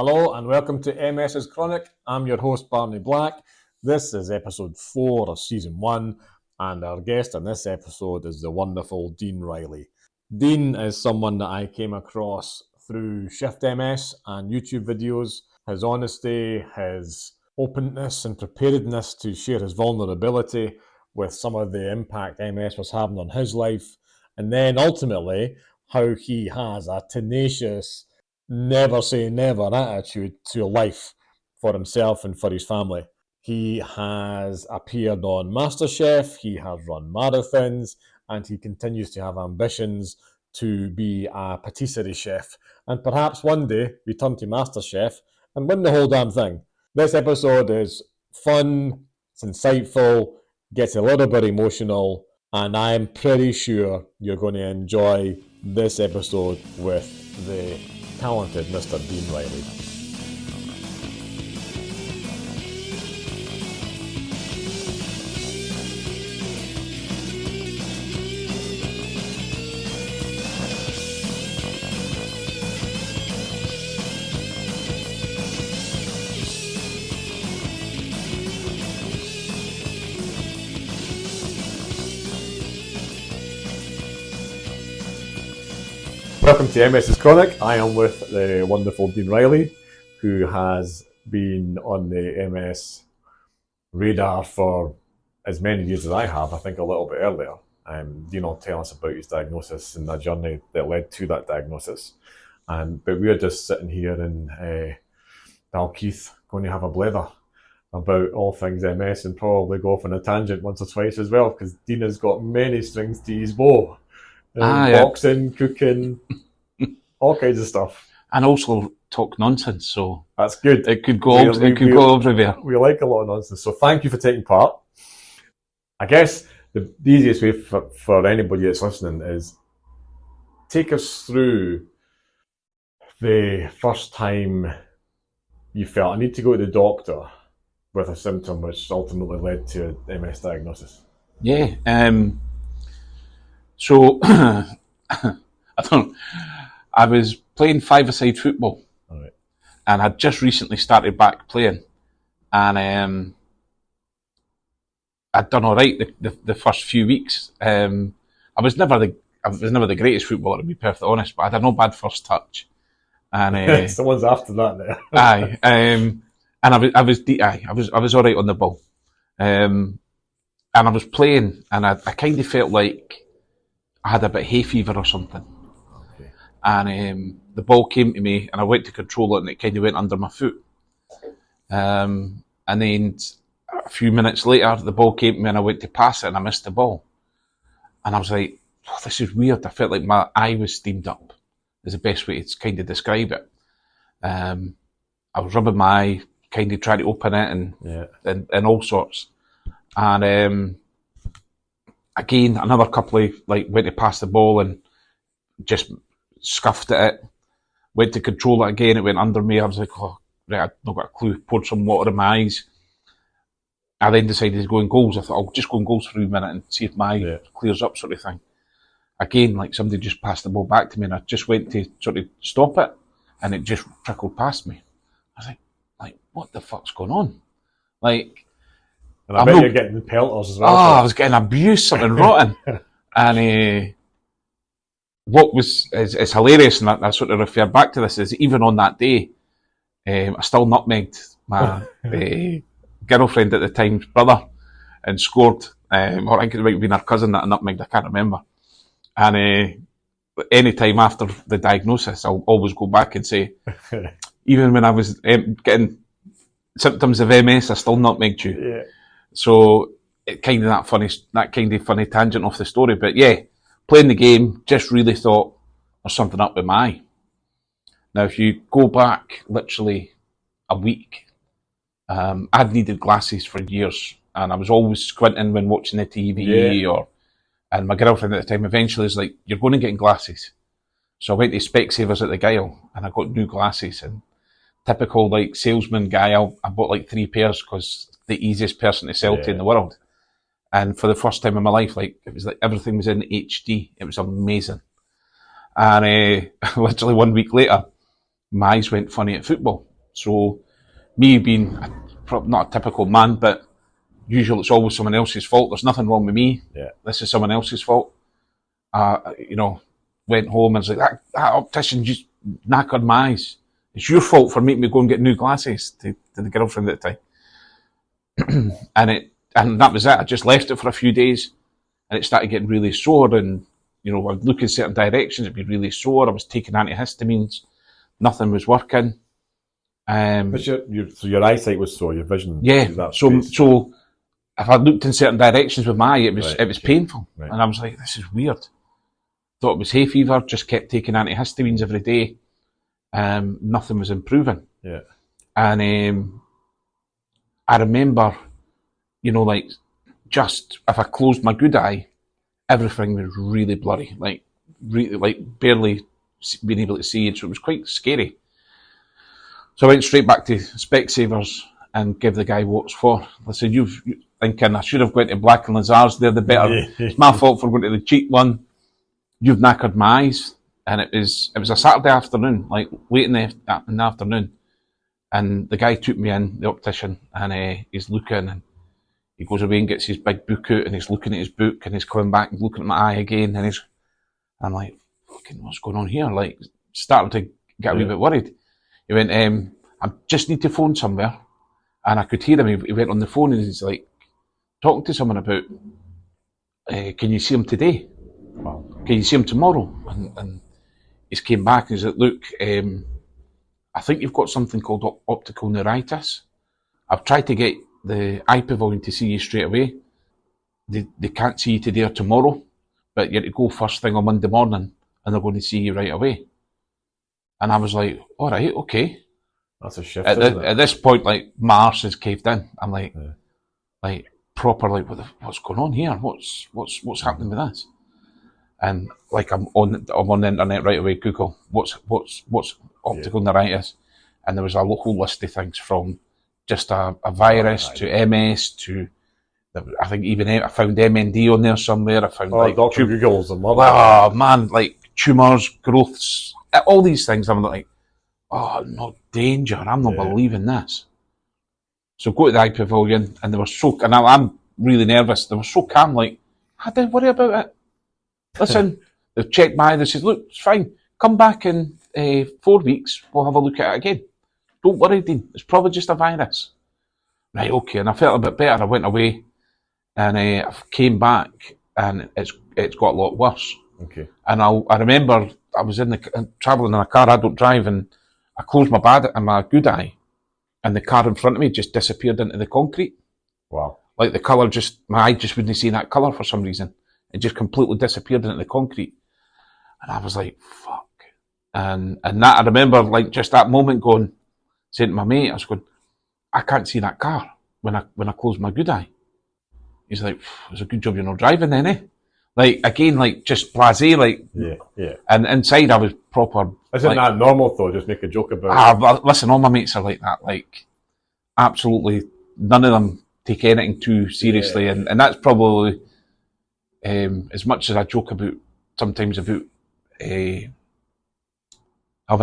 Hello and welcome to MS's Chronic. I'm your host Barney Black. This is episode 4 of season 1 and our guest on this episode is the wonderful Dean Riley. Dean is someone that I came across through Shift MS and YouTube videos. His honesty, his openness and preparedness to share his vulnerability with some of the impact MS was having on his life, and then ultimately how he has a tenacious never say never attitude to life for himself and for his family. He has appeared on MasterChef, he has run marathons, and he continues to have ambitions to be a patisserie chef and perhaps one day return to MasterChef and win the whole damn thing. This episode is fun, it's insightful, gets a little bit emotional, and I'm pretty sure you're going to enjoy this episode with the talented Mr. Dean Riley. Welcome to MS's Chronic. I am with the wonderful Dean Riley, who has been on the MS radar for as many years as I have, I think a little bit earlier. Dean will tell us about his diagnosis and the journey that led to that diagnosis. But we're just sitting here in Dalkeith going to have a blether about all things MS and probably go off on a tangent once or twice as well, because Dean has got many strings to his bow. Boxing, cooking, all kinds of stuff. And also talk nonsense, so that's good. It could go everywhere. We like a lot of nonsense, so thank you for taking part. I guess the easiest way for anybody that's listening is take us through the first time you felt I need to go to the doctor with a symptom which ultimately led to an MS diagnosis. Yeah. So I was playing five-a-side football, right, and I'd just recently started back playing, and I'd done all right the first few weeks. I was never the greatest footballer, to be perfectly honest, but I had no bad first touch. And it's the ones after that now. Aye, and I was all right on the ball, and I was playing, and I kind of felt like I had a bit of hay fever or something. Okay. And the ball came to me and I went to control it and it kind of went under my foot. And then a few minutes later, the ball came to me and I went to pass it and I missed the ball. And I was like, oh, this is weird. I felt like my eye was steamed up, is the best way to kind of describe it. I was rubbing my eye, kind of trying to open it and all sorts. And again, another couple of, went to pass the ball and just scuffed at it. Went to control it again, it went under me. I was like, oh, right, I've not got a clue. Poured some water in my eyes. I then decided to go in goals. I thought, I'll just go in goals for a minute and see if my eye clears up, sort of thing. Again, somebody just passed the ball back to me and I just went to sort of stop it and it just trickled past me. I was like, what the fuck's going on? And I bet you're getting pelters as well. I was getting abused, something rotten. And what was is hilarious, and I sort of refer back to this, is even on that day, I still nutmegged my girlfriend at the time's brother and scored. Or I think it might have been her cousin that I nutmegged, I can't remember. And any time after the diagnosis, I'll always go back and say, even when I was getting symptoms of MS, I still nutmegged you. Yeah. So it kind of that kind of funny tangent off the story, but yeah, playing the game, just really thought there's something up with my eye. Now, if you go back literally a week, I'd needed glasses for years, and I was always squinting when watching the TV, and my girlfriend at the time eventually was like, "You're going to get glasses." So I went to Specsavers at the Gyle, and I got new glasses. And typical salesman guy, I bought 3 pairs because the easiest person to sell to in the world. And for the first time in my life, it was everything was in HD. It was amazing. And literally 1 week later, my eyes went funny at football. So me being not a typical man, but usually it's always someone else's fault. There's nothing wrong with me. Yeah. This is someone else's fault. Went home and was like, that optician just knackered my eyes. It's your fault for making me go and get new glasses to the girlfriend at the time. and that was it. I just left it for a few days and it started getting really sore, and I'd look in certain directions, it'd be really sore. I was taking antihistamines, nothing was working. But your eyesight was sore, your vision. Yeah. So if I looked in certain directions with my eye, it was painful, and I was like, this is weird. Thought it was hay fever. Just kept taking antihistamines every day. Nothing was improving. Yeah. And I remember, just if I closed my good eye, everything was really blurry, barely being able to see, so it was quite scary. So I went straight back to Specsavers and gave the guy what's for. I said, you've thinking I should have gone to Black and Lazar's, they're the better. It's my fault for going to the cheap one. You've knackered my eyes. And it was a Saturday afternoon, late in the afternoon. And the guy took me in, the optician, and he's looking, and he goes away and gets his big book out, and he's looking at his book, and he's coming back and looking at my eye again, and I'm like, fucking, what's going on here? Starting to get a wee bit worried. He went, I just need to phone somewhere. And I could hear him, he went on the phone, and he's like, talking to someone about, can you see him today? Wow. Can you see him tomorrow? And he's came back and he's like, look, I think you've got something called optical neuritis. I've tried to get the eye pavilion to see you straight away. They can't see you today or tomorrow, but you're to go first thing on Monday morning and they're going to see you right away. And I was like, all right, okay. That's a shift, at this point, my arse is caved in. I'm like proper, what's going on here? What's happening with this? And I'm on the internet right away, Google, what's optical neuritis? And there was a whole list of things from just a virus to MS to, I think even I found MND on there somewhere. I found Dr. Google's a mother. Oh man, tumours, growths, all these things. I'm like, oh, no danger. I'm not believing this. So go to the eye pavilion, and they were so, and I'm really nervous. They were so calm, I didn't worry about it. Listen, they've checked my eye. They said, look, it's fine. Come back in 4 weeks. We'll have a look at it again. Don't worry, Dean. It's probably just a virus. Right, okay. And I felt a bit better. I went away, and I came back, and it's got a lot worse. Okay. And I remember I was travelling in a car. I don't drive, and I closed my good eye, and the car in front of me just disappeared into the concrete. Wow. The colour my eye just wouldn't see that colour for some reason. It just completely disappeared into the concrete. And I was like, fuck. And that, I remember just that moment saying to my mate, I was going, I can't see that car when I close my good eye. He's like, it's a good job you're not driving then, eh? Just blasé, Yeah. And inside I was proper. Isn't that normal though? Just make a joke about it. Listen, all my mates are like that. Absolutely none of them take anything too seriously. Yeah. And that's probably, as much as I joke sometimes about having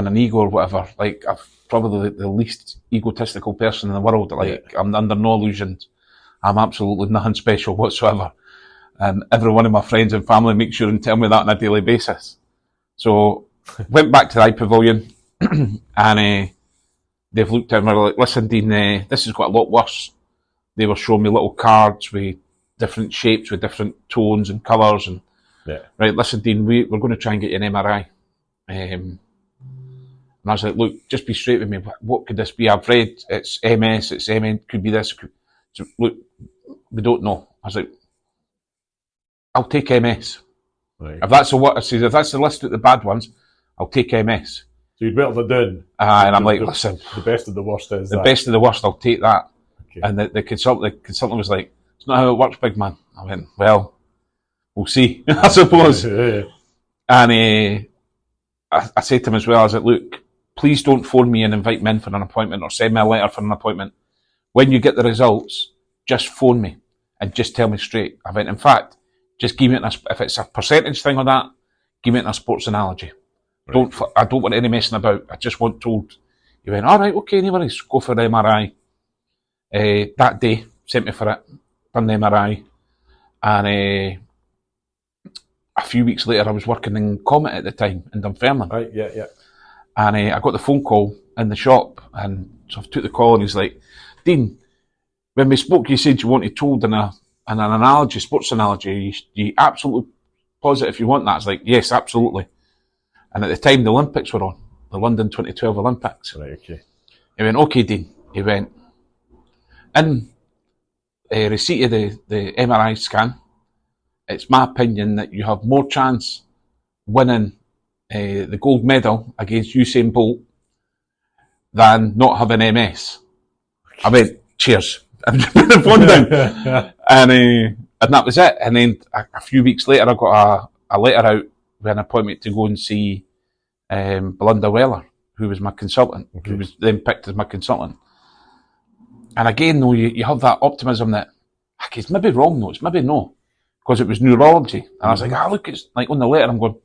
an ego or whatever, I'm probably the least egotistical person in the world. I'm under no illusions. I'm absolutely nothing special whatsoever. And every one of my friends and family make sure and tell me that on a daily basis. So went back to the eye pavilion and they've looked at me and were like, listen, Dean, this has got a lot worse. They were showing me little cards with different shapes, with different tones and colours. And right, listen, Dean, we're going to try and get you an MRI. And I was like, look, just be straight with me. What could this be? I've read it's MS, it's MN, could be this. So, look, we don't know. I was like, I'll take MS. Right. If that's the list of the bad ones, I'll take MS. So you'd better than and I'm like, listen, the best of the worst is the best of the worst. I'll take that. Okay. And the consultant was like, it's not how it works, big man. I went, well, we'll see, I suppose. Yeah. And I said to him as well, I was like, look, please don't phone me and invite me in for an appointment or send me a letter for an appointment. When you get the results, just phone me and just tell me straight. I went, in fact, just give me it if it's a percentage thing or that, give me it in a sports analogy. Right. I don't want any messing about. I just want told He went, all right, okay, no worries, go for the MRI. That day, sent me for it, done the MRI, and a few weeks later I was working in Comet at the time, in Dunfermline. Right, yeah. And I got the phone call in the shop, and so I took the call, and he's like, Dean, when we spoke, you said you wanted told in an analogy, sports analogy. You absolutely positive you want that? It's like, yes, absolutely. And at the time, the Olympics were on, the London 2012 Olympics. Right, okay. He went, okay, Dean. He went, in receipt of the MRI scan, it's my opinion that you have more chance winning the gold medal against Usain Bolt than not having MS. I went, cheers. I'm just putting the phone down. And that was it. And then a few weeks later, I got a letter out with an appointment to go and see Belinda Weller, who was my consultant, who was then picked as my consultant. And again, though, you have that optimism that, it's maybe wrong, though, it's maybe no, because it was neurology. And I was like, look, it's like on the letter, I'm going,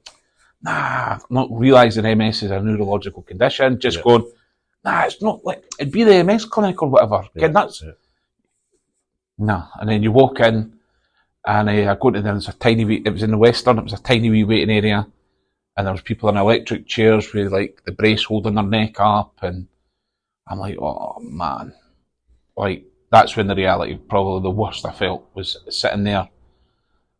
nah, not realising MS is a neurological condition, just going, nah, it's not like, it'd be the MS clinic or whatever. No. And then you walk in, and I go to there's a tiny wee, it was in the Western, it was a tiny wee waiting area, and there was people in electric chairs with like the brace holding their neck up, and I'm like, oh man. Like, that's when the reality, probably the worst I felt, was sitting there,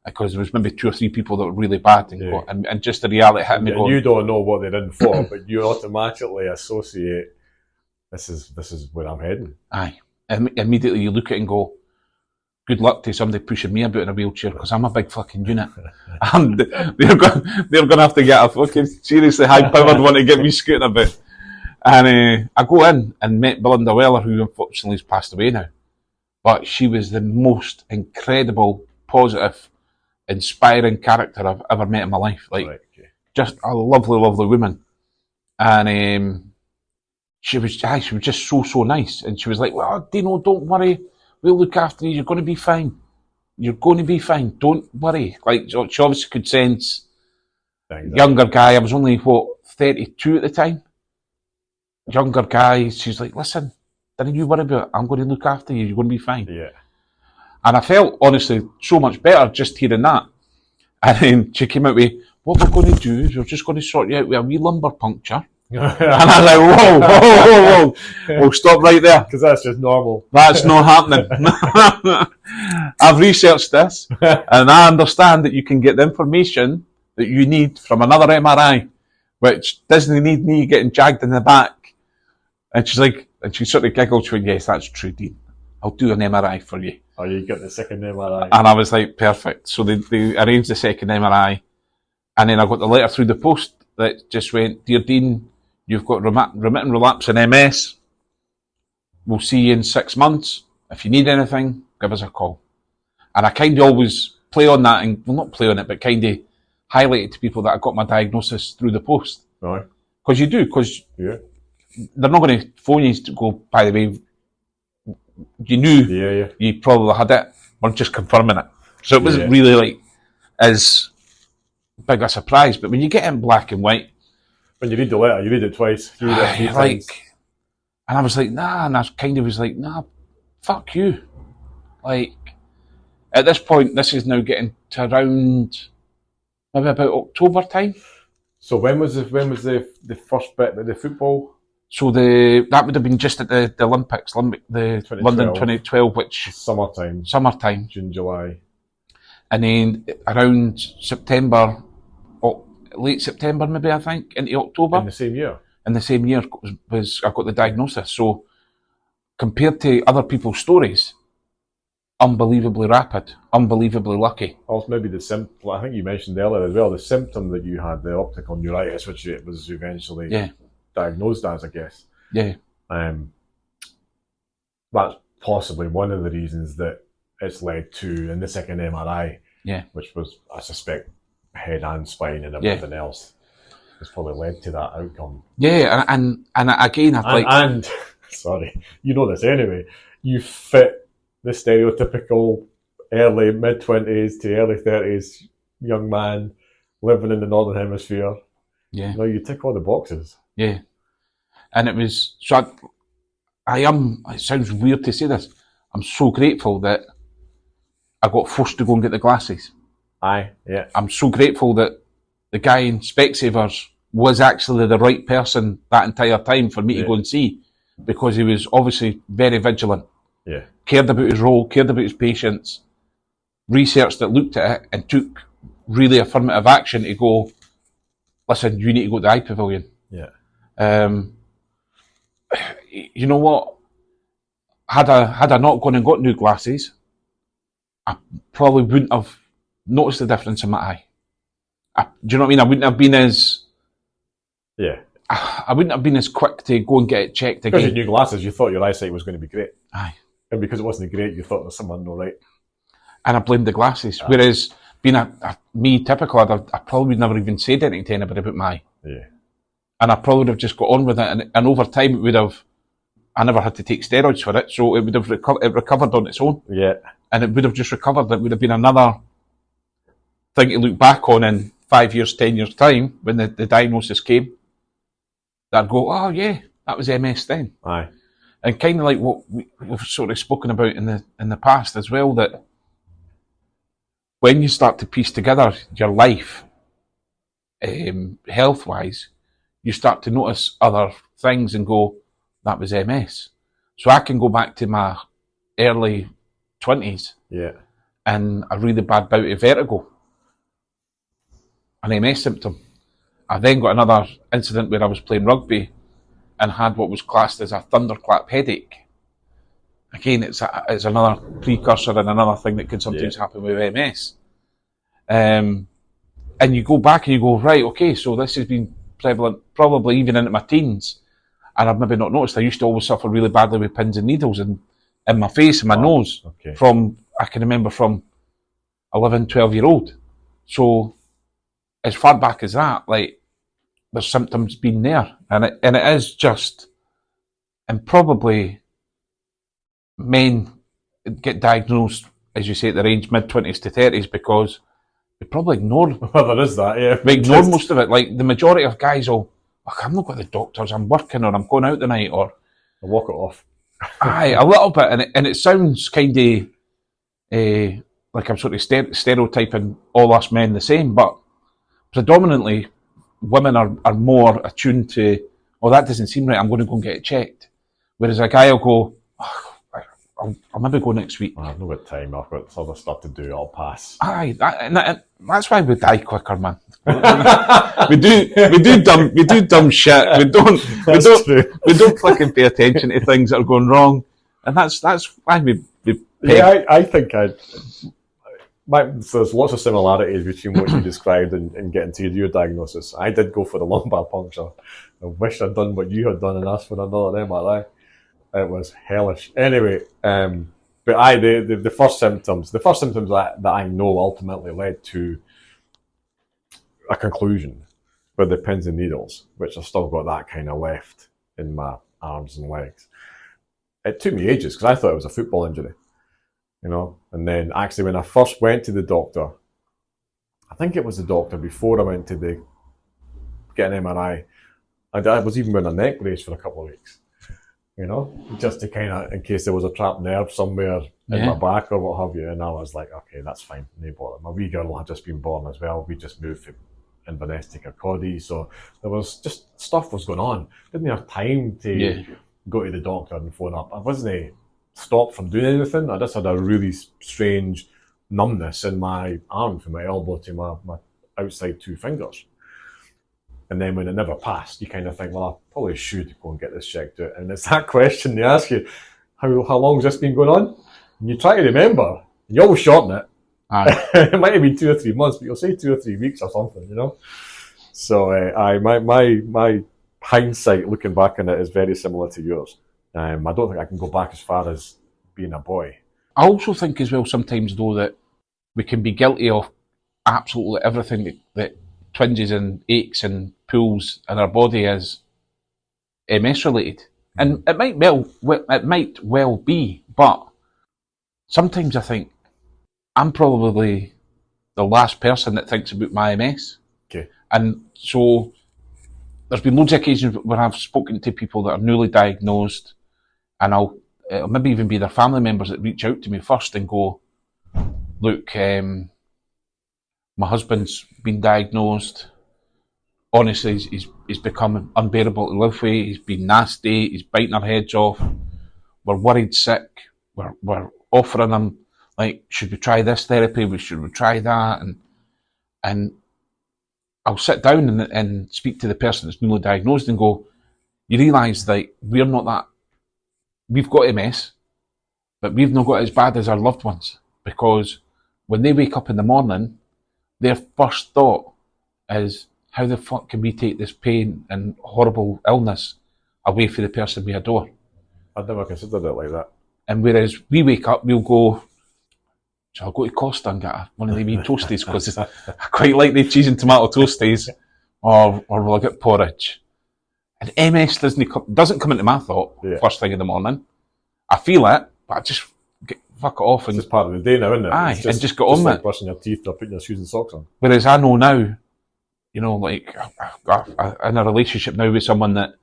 because there was maybe 2 or 3 people that were really bad, and just the reality hit me. You don't know what they're in for, but you automatically associate, this is where I'm heading. Aye. Immediately you look at it and go, good luck to somebody pushing me about in a wheelchair, because I'm a big fucking unit. And they're going to have to get a fucking seriously high-powered one to get me scooting about. And I go in and met Belinda Weller, who unfortunately has passed away now. But she was the most incredible, positive, inspiring character I've ever met in my life. Like, just a lovely, lovely woman. And she was just so nice. And she was like, well, Dino, don't worry. We'll look after you. You're going to be fine. You're going to be fine. Don't worry. Like, she obviously could sense younger guy. I was only, 32 at the time. Younger guy. She's like, listen, don't you worry about it. I'm going to look after you. You're going to be fine. Yeah. And I felt, honestly, so much better just hearing that. And then she came out with, what we're going to do is we're just going to sort you out with a wee lumbar puncture. And I was like, whoa, we'll stop right there. Because that's just normal. That's not happening. I've researched this, and I understand that you can get the information that you need from another MRI, which doesn't need me getting jagged in the back. And she's like, and she sort of giggled, she went, yes, that's true, Dean. I'll do an MRI for you. Oh, you got the second MRI. And I was like, perfect. So they arranged the second MRI, and then I got the letter through the post that just went, dear Dean, you've got remitting relapse in MS. We'll see you in 6 months. If you need anything, give us a call. And I kind of always play on that, and well, not play on it, but kind of highlight it to people that I got my diagnosis through the post. Right. Because you do, because they're not going to phone you to go, by the way, you knew you probably had it. We're just confirming it. So it wasn't really like as big a surprise. But when you get in black and white, when you read the letter, you read it twice. You read it a few times. And I was like, nah, and I kind of was like, nah, fuck you. Like, at this point, this is now getting to around maybe about October time. So when was the first bit of the football? So that would have been just at the Olympics, the London 2012, which summertime, June, July, and then around September, late September maybe, I think, into October. In the same year was I got the diagnosis. So compared to other people's stories, unbelievably rapid, unbelievably lucky. Also, maybe the symptom, I think you mentioned earlier as well, the symptom that you had, the optical neuritis, which it was eventually diagnosed as, I guess. Yeah. That's possibly one of the reasons that it's led to, in the second MRI, which was, I suspect, head and spine and everything else, has probably led to that outcome. Yeah, and again, sorry, you know this anyway, you fit the stereotypical early, mid-20s to early 30s young man living in the Northern Hemisphere. Yeah. You know, you tick all the boxes. Yeah. And it was, so it sounds weird to say this, I'm so grateful that I got forced to go and get the glasses. Aye, yeah. I'm so grateful that the guy in Specsavers was actually the right person that entire time for me to go and see, because he was obviously very vigilant. Yeah. Cared about his role, cared about his patients, researched it, looked at it, and took really affirmative action to go, listen, you need to go to the eye pavilion. Yeah. You know what? Had I not gone and got new glasses, I probably wouldn't have noticed the difference in my eye. Do you know what I mean? I wouldn't have been as... Yeah. I wouldn't have been as quick to go and get it checked again. Because you had new glasses, you thought your eyesight was going to be great. Aye. And because it wasn't great, you thought there was something no right. And I blamed the glasses. Aye. Whereas, being me typical, I probably would never even said anything to anybody about my eye. Yeah. And I probably would have just got on with it. And over time, it would have... I never had to take steroids for it, so it would have recovered on its own. Yeah. And it would have just recovered. It would have been another thing to look back on in 5 years, 10 years' time, when the diagnosis came. That I'd go, oh yeah, that was MS then. Aye. And kind of like what we've sort of spoken about in the past as well, that when you start to piece together your life, health-wise, you start to notice other things and go, that was MS. So I can go back to my early 20s and a really bad bout of vertigo, an MS symptom. I then got another incident where I was playing rugby and had what was classed as a thunderclap headache. Again, it's another precursor and another thing that can sometimes happen with MS. And you go back and you go, right, okay, so this has been prevalent probably even into my teens. And I've maybe not noticed. I used to always suffer really badly with pins and needles in my face and my nose. Okay. I can remember from 11, 12-year-old. So as far back as that, like, there's symptoms been there. And it is just, and probably men get diagnosed, as you say, at the range mid-20s to 30s because they probably ignore. Well, there is that, yeah. We ignore most of it. Like, the majority of guys will, I'm not got the doctors, I'm working, or I'm going out tonight, or I walk it off. Aye, a little bit, and it sounds kind of like I'm sort of stereotyping all us men the same, but predominantly women are more attuned to, oh, that doesn't seem right, I'm going to go and get it checked. Whereas a guy will go, I'll maybe go next week. I've not got time, I've got other stuff to do, I'll pass. Aye, that's why we die quicker, man. we do dumb shit. We don't fucking pay attention to things that are going wrong, and that's why we Yeah, I think there's lots of similarities between what you described and getting to your diagnosis. I did go for the lumbar puncture. I wish I'd done what you had done and asked for another MRI. It was hellish. Anyway, but the first symptoms that I know ultimately led to a conclusion with the pins and needles, which I've still got that kind of left in my arms and legs. It took me ages because I thought it was a football injury, you know. And then actually when I first went to the doctor, I think it was the doctor before I went to get an MRI, I was even wearing a neck brace for a couple of weeks, you know, just to kind of, in case there was a trapped nerve somewhere in my back or what have you. And I was like, okay, that's fine, no bother. My wee girl had just been born as well. We just moved from Inverness to Kirkcaldy, so there was just stuff was going on. Didn't have time to go to the doctor and phone up. I wasn't stopped from doing anything. I just had a really strange numbness in my arm from my elbow to my outside two fingers. And then when it never passed, you kind of think, well, I probably should go and get this checked out. And it's that question they ask you, how long has this been going on? And you try to remember, and you always shorten it. It might have been 2 or 3 months, but you'll say 2 or 3 weeks or something, you know. So my hindsight looking back on it is very similar to yours. I don't think I can go back as far as being a boy. I also think as well sometimes though that we can be guilty of absolutely everything that twinges and aches and pulls in our body as MS related, and it might well be, but sometimes I think I'm probably the last person that thinks about my MS. Okay. And so there's been loads of occasions where I've spoken to people that are newly diagnosed, and it'll maybe even be their family members that reach out to me first and go, look, my husband's been diagnosed. Honestly, he's become unbearable to live with. He's been nasty. He's biting our heads off. We're worried sick. We're offering him, like, should we try this therapy? Should we try that? And I'll sit down and speak to the person that's newly diagnosed and go, you realise that we're not that, we've got MS, but we've not got as bad as our loved ones, because when they wake up in the morning, their first thought is, how the fuck can we take this pain and horrible illness away from the person we adore? I'd never considered it like that. And whereas we wake up, we'll go, so I'll go to Costa and get one of the wee toasties, because I quite like the cheese and tomato toasties, or will I get porridge? And MS doesn't come into my thought first thing in the morning. I feel it, but I just fuck it off. It's just part of the day now, isn't it? Aye, and just get on with it. Brushing your teeth or putting your shoes and socks on. Whereas I know now, you know, like, I'm in a relationship now with someone that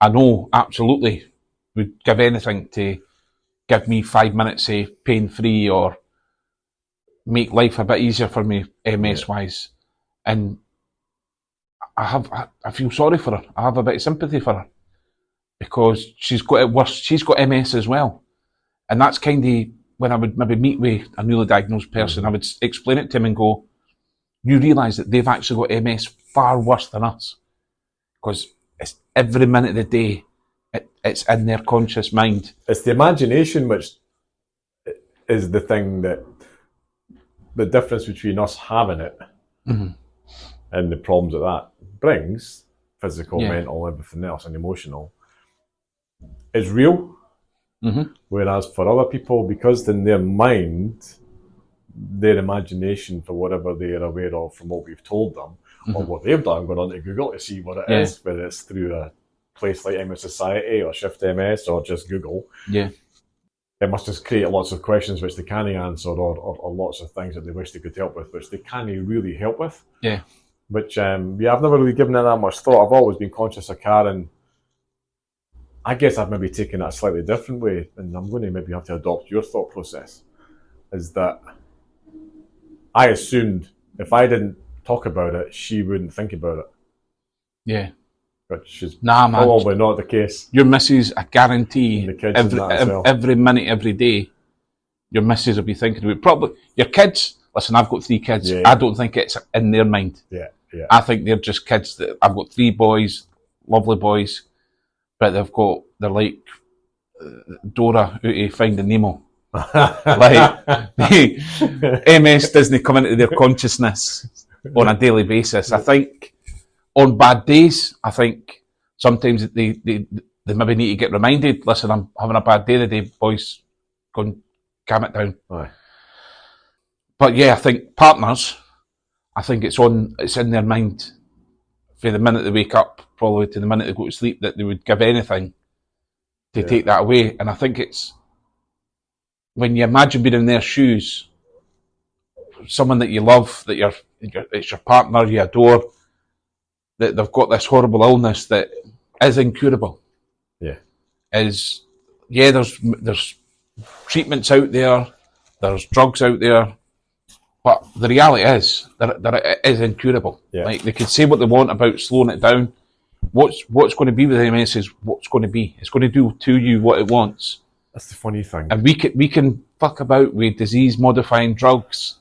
I know absolutely would give anything to give me 5 minutes of pain-free or make life a bit easier for me, MS-wise. And I feel sorry for her. I have a bit of sympathy for her, because she's got it worse. She's got MS as well. And that's kind of, when I would maybe meet with a newly diagnosed person, I would explain it to him and go, you realise that they've actually got MS far worse than us, because it's every minute of the day, it's in their conscious mind. It's the imagination which is the thing that, the difference between us having it and the problems that brings, physical, mental, everything else, and emotional, is real. Whereas for other people, because in their mind, their imagination for whatever they're aware of from what we've told them, or what they've done, going on to Google to see what it is, whether it's through a place like MS Society or Shift MS or just Google, it must just create lots of questions which they can't answer, or lots of things that they wish they could help with, which they can't really help with. Which, I've never really given it that much thought. I've always been conscious of Karen. I guess I've maybe taken it a slightly different way, and I'm going to maybe have to adopt your thought process, is that I assumed if I didn't talk about it, she wouldn't think about it. Which is probably not the case. Your missus, I guarantee, the kids every minute, every day, your missus will be thinking about it. Probably your kids. Listen, I've got 3 kids. I don't think it's in their mind. I think they're just kids. I've got 3 boys, lovely boys, but they're like Dora out of Finding Nemo. Like, MS doesn't come into their consciousness on a daily basis. I think on bad days, I think sometimes they maybe need to get reminded, listen, I'm having a bad day today, boys, go and calm it down. But yeah, I think partners, I think it's in their mind from the minute they wake up, probably to the minute they go to sleep, that they would give anything to take that away. And I think it's, when you imagine being in their shoes, someone that you love, that it's your partner, you adore, that they've got this horrible illness that is incurable. There's treatments out there, there's drugs out there, but the reality is that it is incurable. Like, they can say what they want about slowing it down. What's going to be with MS is what's going to be. It's going to do to you what it wants. That's the funny thing. And we can fuck about with disease-modifying drugs,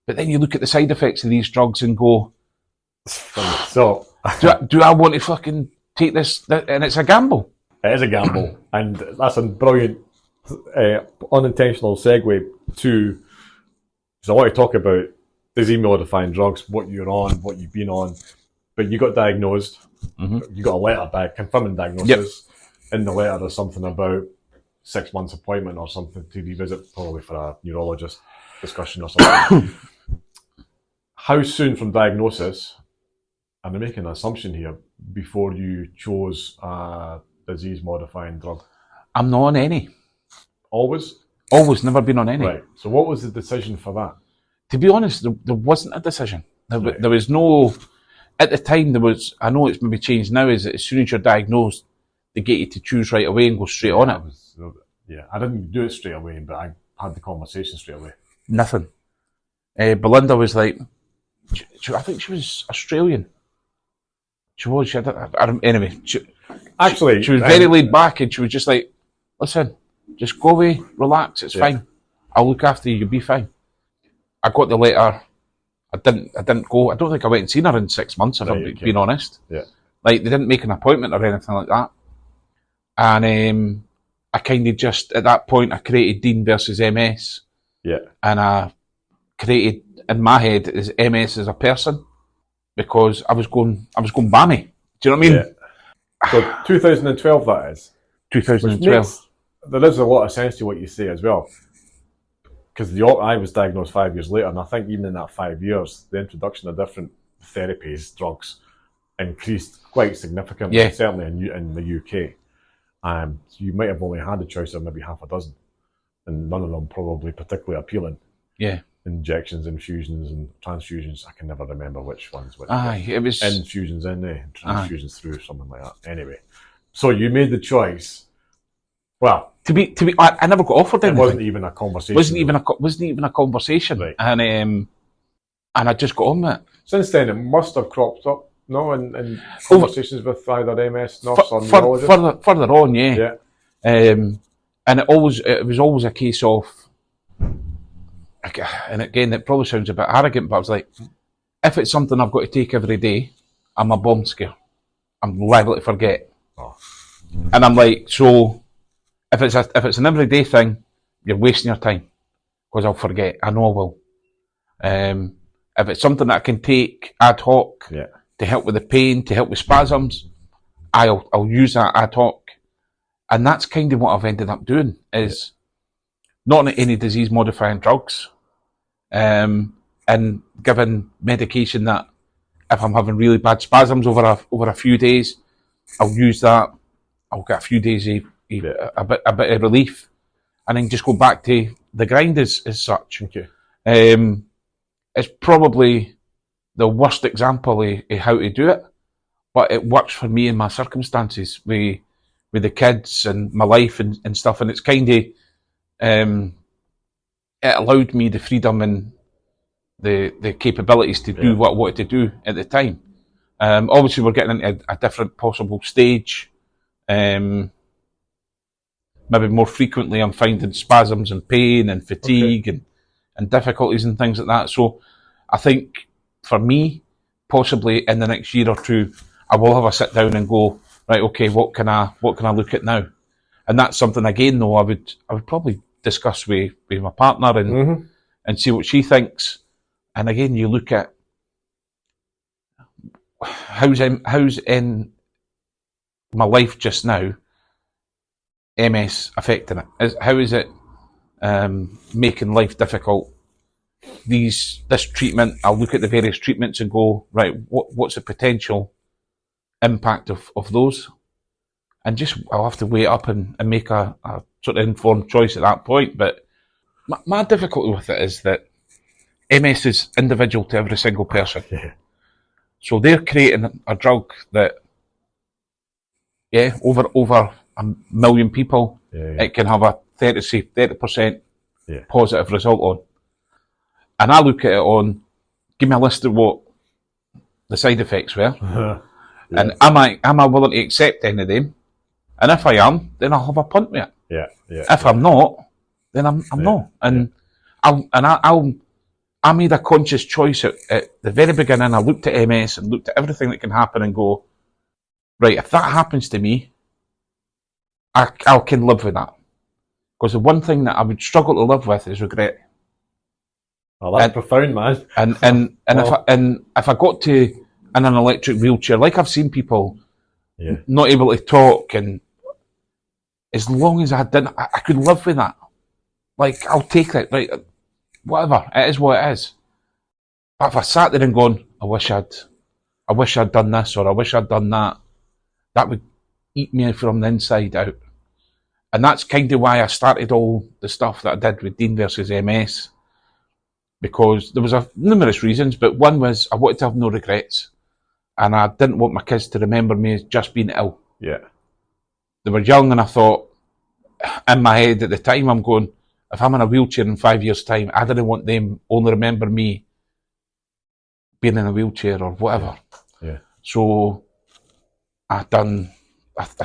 but then you look at the side effects of these drugs and go, so do I want to fucking take this? And it's a gamble. It is a gamble, and that's a brilliant unintentional segue to, because I want to talk about disease-modifying drugs, what you're on, what you've been on, but you got diagnosed. You got a letter back confirming diagnosis. In the letter, there's something about 6 months appointment or something to revisit, probably for a neurologist discussion or something. How soon from diagnosis, and I'm making an assumption here, before you chose a disease-modifying drug? I'm not on any. Always? Always, never been on any. Right. So what was the decision for that? To be honest, there wasn't a decision. There was no, at the time there was, I know it's maybe changed now, is that as soon as you're diagnosed, they get you to choose right away and go straight on it. I didn't do it straight away, but I had the conversation straight away. Nothing. Belinda was like, I think she was Australian. She was. Anyway, she was very laid back, and she was just like, "Listen, just go away, relax. It's fine. I'll look after you. You'll be fine." I got the letter. I didn't go. I don't think I went and seen her in 6 months. If I'm being honest. Yeah. Like, they didn't make an appointment or anything like that. And I kind of just, at that point, I created Dean versus MS. Yeah. And I created in my head as MS as a person, because I was going bammy. Do you know what I mean? Yeah. So 2012 that is. 2012. There is a lot of sense to what you say as well. Because I was diagnosed 5 years later, and I think even in that 5 years, the introduction of different therapies, drugs, increased quite significantly, certainly in the UK. So you might have only had a choice of maybe half a dozen, and none of them probably particularly appealing. Yeah. Injections, infusions, and transfusions. I can never remember which ones. It was infusions in there, transfusions through, something like that. Anyway, so you made the choice. Well, I never got offered anything. It wasn't even a conversation. Wasn't even a conversation. Right. And I just got on with it. Since then, it must have cropped up. No, in conversations with either MS nurse or neurologist. Further on, yeah. And it was always a case of, and again, it probably sounds a bit arrogant, but I was like, if it's something I've got to take every day, I'm a bomb scare. I'm liable to forget. Oh. And I'm like, so if it's an everyday thing, you're wasting your time, because I'll forget. I know I will. If it's something that I can take ad hoc to help with the pain, to help with spasms, I'll use that ad hoc. And that's kind of what I've ended up doing, is not any disease modifying drugs, and giving medication that if I'm having really bad spasms over a few days, I'll use that. I'll get a few days a bit of relief, and then just go back to the grind as such. Okay. It's probably the worst example of how to do it, but it works for me in my circumstances with the kids and my life and stuff, and it's kind of it allowed me the freedom and the capabilities to do what I wanted to do at the time. Obviously, we're getting into a different possible stage. Maybe more frequently I'm finding spasms and pain and fatigue and difficulties and things like that. So I think for me, possibly in the next year or two, I will have a sit down and go, right, okay, what can I look at now? And that's something, again, though, I would probably discuss with my partner and see what she thinks. And again, you look at how's in my life just now MS affecting it? How is it making life difficult? This treatment, I'll look at the various treatments and go, right, what's the potential impact of those? And just, I'll have to weigh it up and make a sort of informed choice at that point. But my difficulty with it is that MS is individual to every single person. Yeah. So they're creating a drug that, over a million people, it can have a 30% positive result on. And I look at it on, give me a list of what the side effects were, and am I willing to accept any of them? And if I am, then I'll have a punt with it. If I'm not, then I'm not. And I made a conscious choice at the very beginning. I looked at MS and looked at everything that can happen and go, right, if that happens to me, I can live with that. Because the one thing that I would struggle to live with is regret. Oh, that's profound, man. And if I got to in an electric wheelchair, like I've seen people not able to talk, and as long as I didn't, I could live with that. Like, I'll take it, right? Whatever, it is what it is. But if I sat there and gone, I wish I'd done this, or I wish I'd done that, that would eat me from the inside out. And that's kind of why I started all the stuff that I did with Dean versus MS, because there was numerous reasons, but one was I wanted to have no regrets. and I didn't want my kids to remember me as just being ill. Yeah. They were young, and I thought, in my head at the time, I'm going, if I'm in a wheelchair in 5 years' time, I didn't want them only remember me being in a wheelchair or whatever. Yeah. So I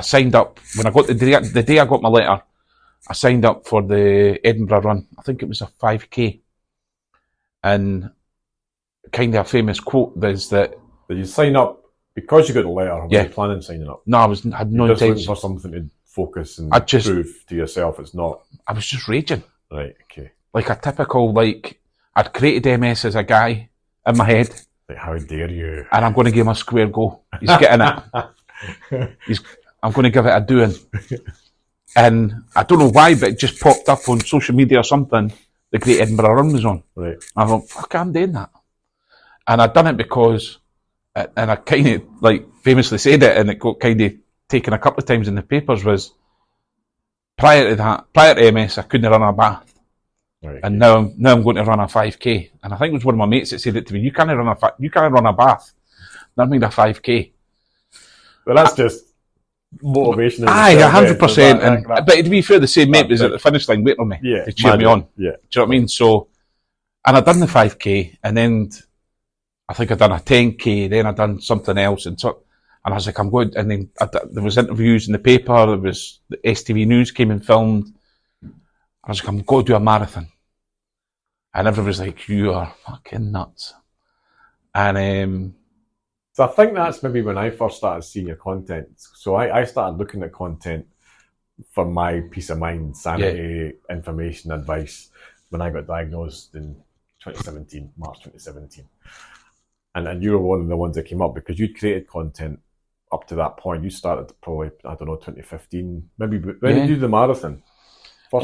signed up when I got the day I got my letter. I signed up for the Edinburgh run. I think it was a 5k, and kind of a famous quote is that. Did you sign up because you got the letter? Or Yeah. were you planning on signing up? No, I had no You're just looking intention. for something to focus and I prove to yourself it's not. I was just raging. Right, okay. Like a typical, I'd created MS as a guy in my head, Like, how dare you? and I'm going to give him a square go. He's getting it. I'm going to give it a doing. And I don't know why, but it just popped up on social media or something. The Great Edinburgh Run was on. Right. I thought, fuck, I'm doing that. And I'd done it because, and I kind of, famously said it, and it got kind of taken a couple of times in the papers, was prior to MS, I couldn't run a bath. Right. And now I'm going to run a 5k. And I think it was one of my mates that said it to me, you can't run a bath. Never mind a 5k. But that's just motivation. Aye, 100%. And but to be fair, the same mate was at the finish line waiting on me to cheer me on. Yeah. Do you know what I mean? So, and I'd done the 5k, and then I think I'd done a 10k, then I'd done something else, and I was like, I'm good. And then there was interviews in the paper, there was the STV News came and filmed. I was like, I'm going to do a marathon. And everybody was like, you are fucking nuts. And so I think that's maybe when I first started seeing your content. So I started looking at content for my peace of mind, sanity, information, advice when I got diagnosed in 2017, March 2017. And you were one of the ones that came up because you'd created content up to that point. You started probably, 2015. Maybe when did you do the marathon? I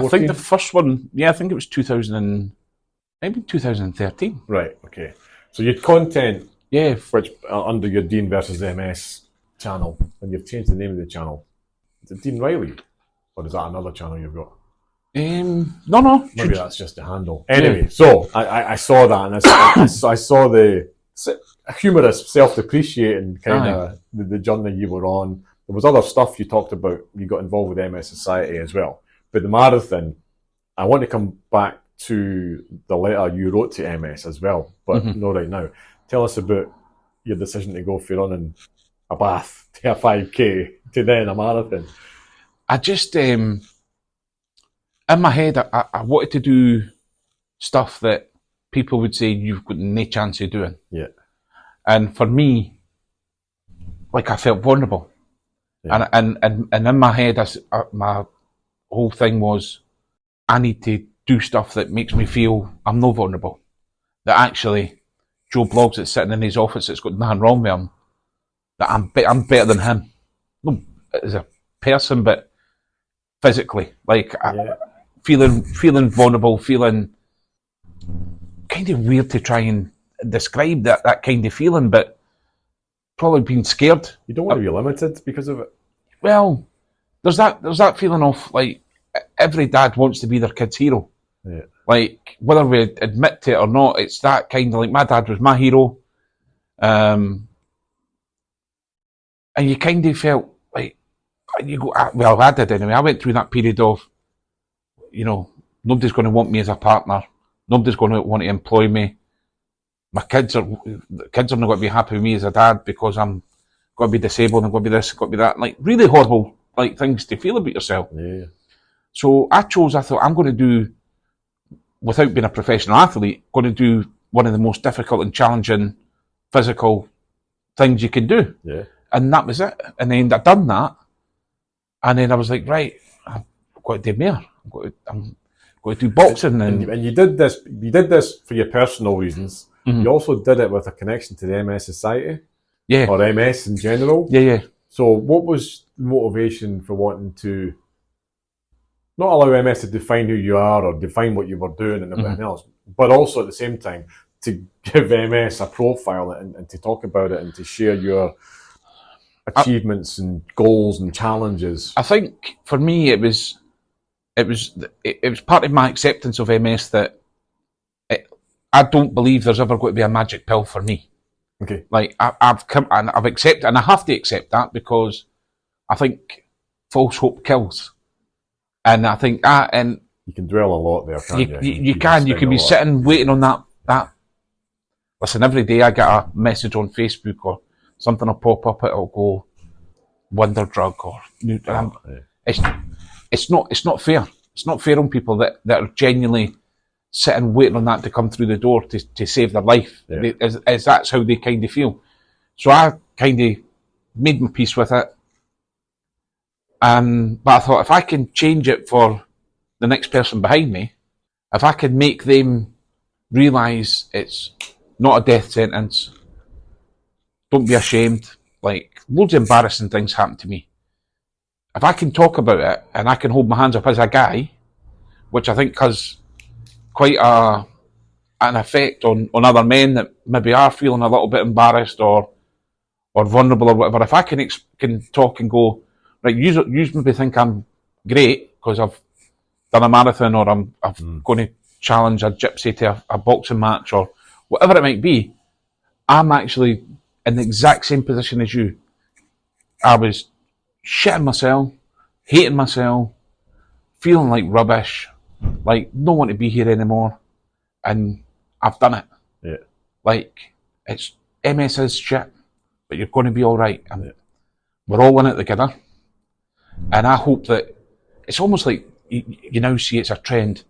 think the first one, I think it was 2013. Right, okay. So you had content, yeah, which under your Dean versus MS channel, and you've changed the name of the channel. Is it Dean Riley, or is that another channel you've got? No. Maybe that's just a handle. Anyway, so I saw that, and I saw the humorous, self-depreciating kind of the journey you were on. There was other stuff you talked about. You got involved with MS Society as well. But the marathon, I want to come back to the letter you wrote to MS as well, but not right now. Tell us about your decision to go from running a bath to a 5k to then a marathon. I just, in my head, I wanted to do stuff that people would say you've got no chance of doing. Yeah. And for me, I felt vulnerable. Yeah. And in my head, my whole thing was, I need to do stuff that makes me feel I'm not vulnerable. That actually, Joe Bloggs that's sitting in his office that's got nothing wrong with him, that I'm better than him. Not as a person, but physically. Feeling vulnerable, feeling kind of weird to try and describe that kind of feeling, but probably being scared. You don't want to be limited because of it. Well, there's that feeling of every dad wants to be their kid's hero. Yeah. Whether we admit to it or not, it's that kind of my dad was my hero. And you kind of felt you go, well, I did anyway. I went through that period of, nobody's going to want me as a partner. Nobody's going to want to employ me. My kids are not going to be happy with me as a dad because I'm going to be disabled and going to be this, going to be that. Really horrible things to feel about yourself. Yeah. So I thought I'm going to do, without being a professional athlete, going to do one of the most difficult and challenging physical things you can do. Yeah. And that was it. And then I'd done that. And then I was like, right, I've got to do more. I'm going to do boxing. And you did this for your personal reasons. Mm-hmm. You also did it with a connection to the MS Society. Yeah. Or MS in general. Yeah. So what was the motivation for wanting to not allow MS to define who you are or define what you were doing and everything else, but also at the same time to give MS a profile and to talk about it and to share your achievements and goals and challenges? I think for me it was part of my acceptance of MS that I don't believe there's ever going to be a magic pill for me. Okay. Like, I've come and I've accepted, and I have to accept that because I think false hope kills. And I think and you can dwell a lot there, can't you? You can be sitting waiting on that. Listen, every day I get a message on Facebook or something will pop up, it'll go wonder drug or it's not fair. It's not fair on people that are genuinely sitting waiting on that to come through the door to save their life. Yeah. As that's how they kind of feel. So I kind of made my peace with it. But I thought, if I can change it for the next person behind me, if I can make them realise it's not a death sentence, don't be ashamed. Like, loads of embarrassing things happen to me. If I can talk about it and I can hold my hands up as a guy, which I think has quite an effect on other men that maybe are feeling a little bit embarrassed or vulnerable or whatever, if I can talk and go, right, you maybe think I'm great because I've done a marathon or I'm going to challenge a gypsy to a boxing match or whatever it might be, I'm actually in the exact same position as you. I was shitting myself, hating myself, feeling like rubbish, like don't want to be here anymore, and I've done it. Yeah. Like, it's MS is shit, but you're going to be all right. And we're all in it together. And I hope that it's almost like you now see it's a trend,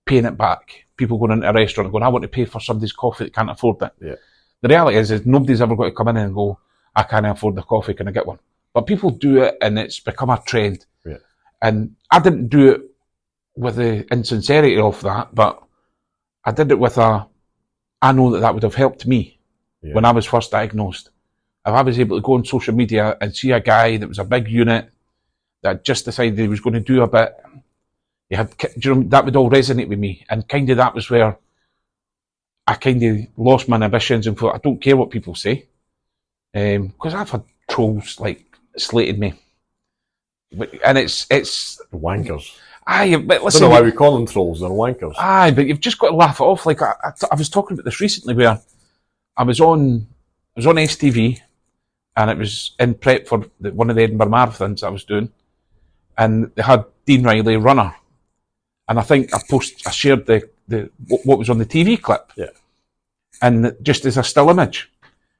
paying it back. People going into a restaurant and going, I want to pay for somebody's coffee that can't afford it. Yeah. The reality is nobody's ever got to come in and go, I can't afford the coffee, can I get one? But people do it and it's become a trend. Yeah. And I didn't do it with the insincerity of that, but I did it with I know that would have helped me when I was first diagnosed. If I was able to go on social media and see a guy that was a big unit that just decided he was going to do a bit, that would all resonate with me. And kind of that was where I kind of lost my inhibitions and thought, I don't care what people say. Because I've had trolls like slated me. And it's wankers. Aye, but listen, I don't know why we call them trolls, they're wankers. Aye, but you've just got to laugh it off. Like I was talking about this recently where I was on STV and it was in prep for one of the Edinburgh marathons I was doing, and they had Dean Riley runner, and I think I shared the what was on the TV clip, and just as a still image,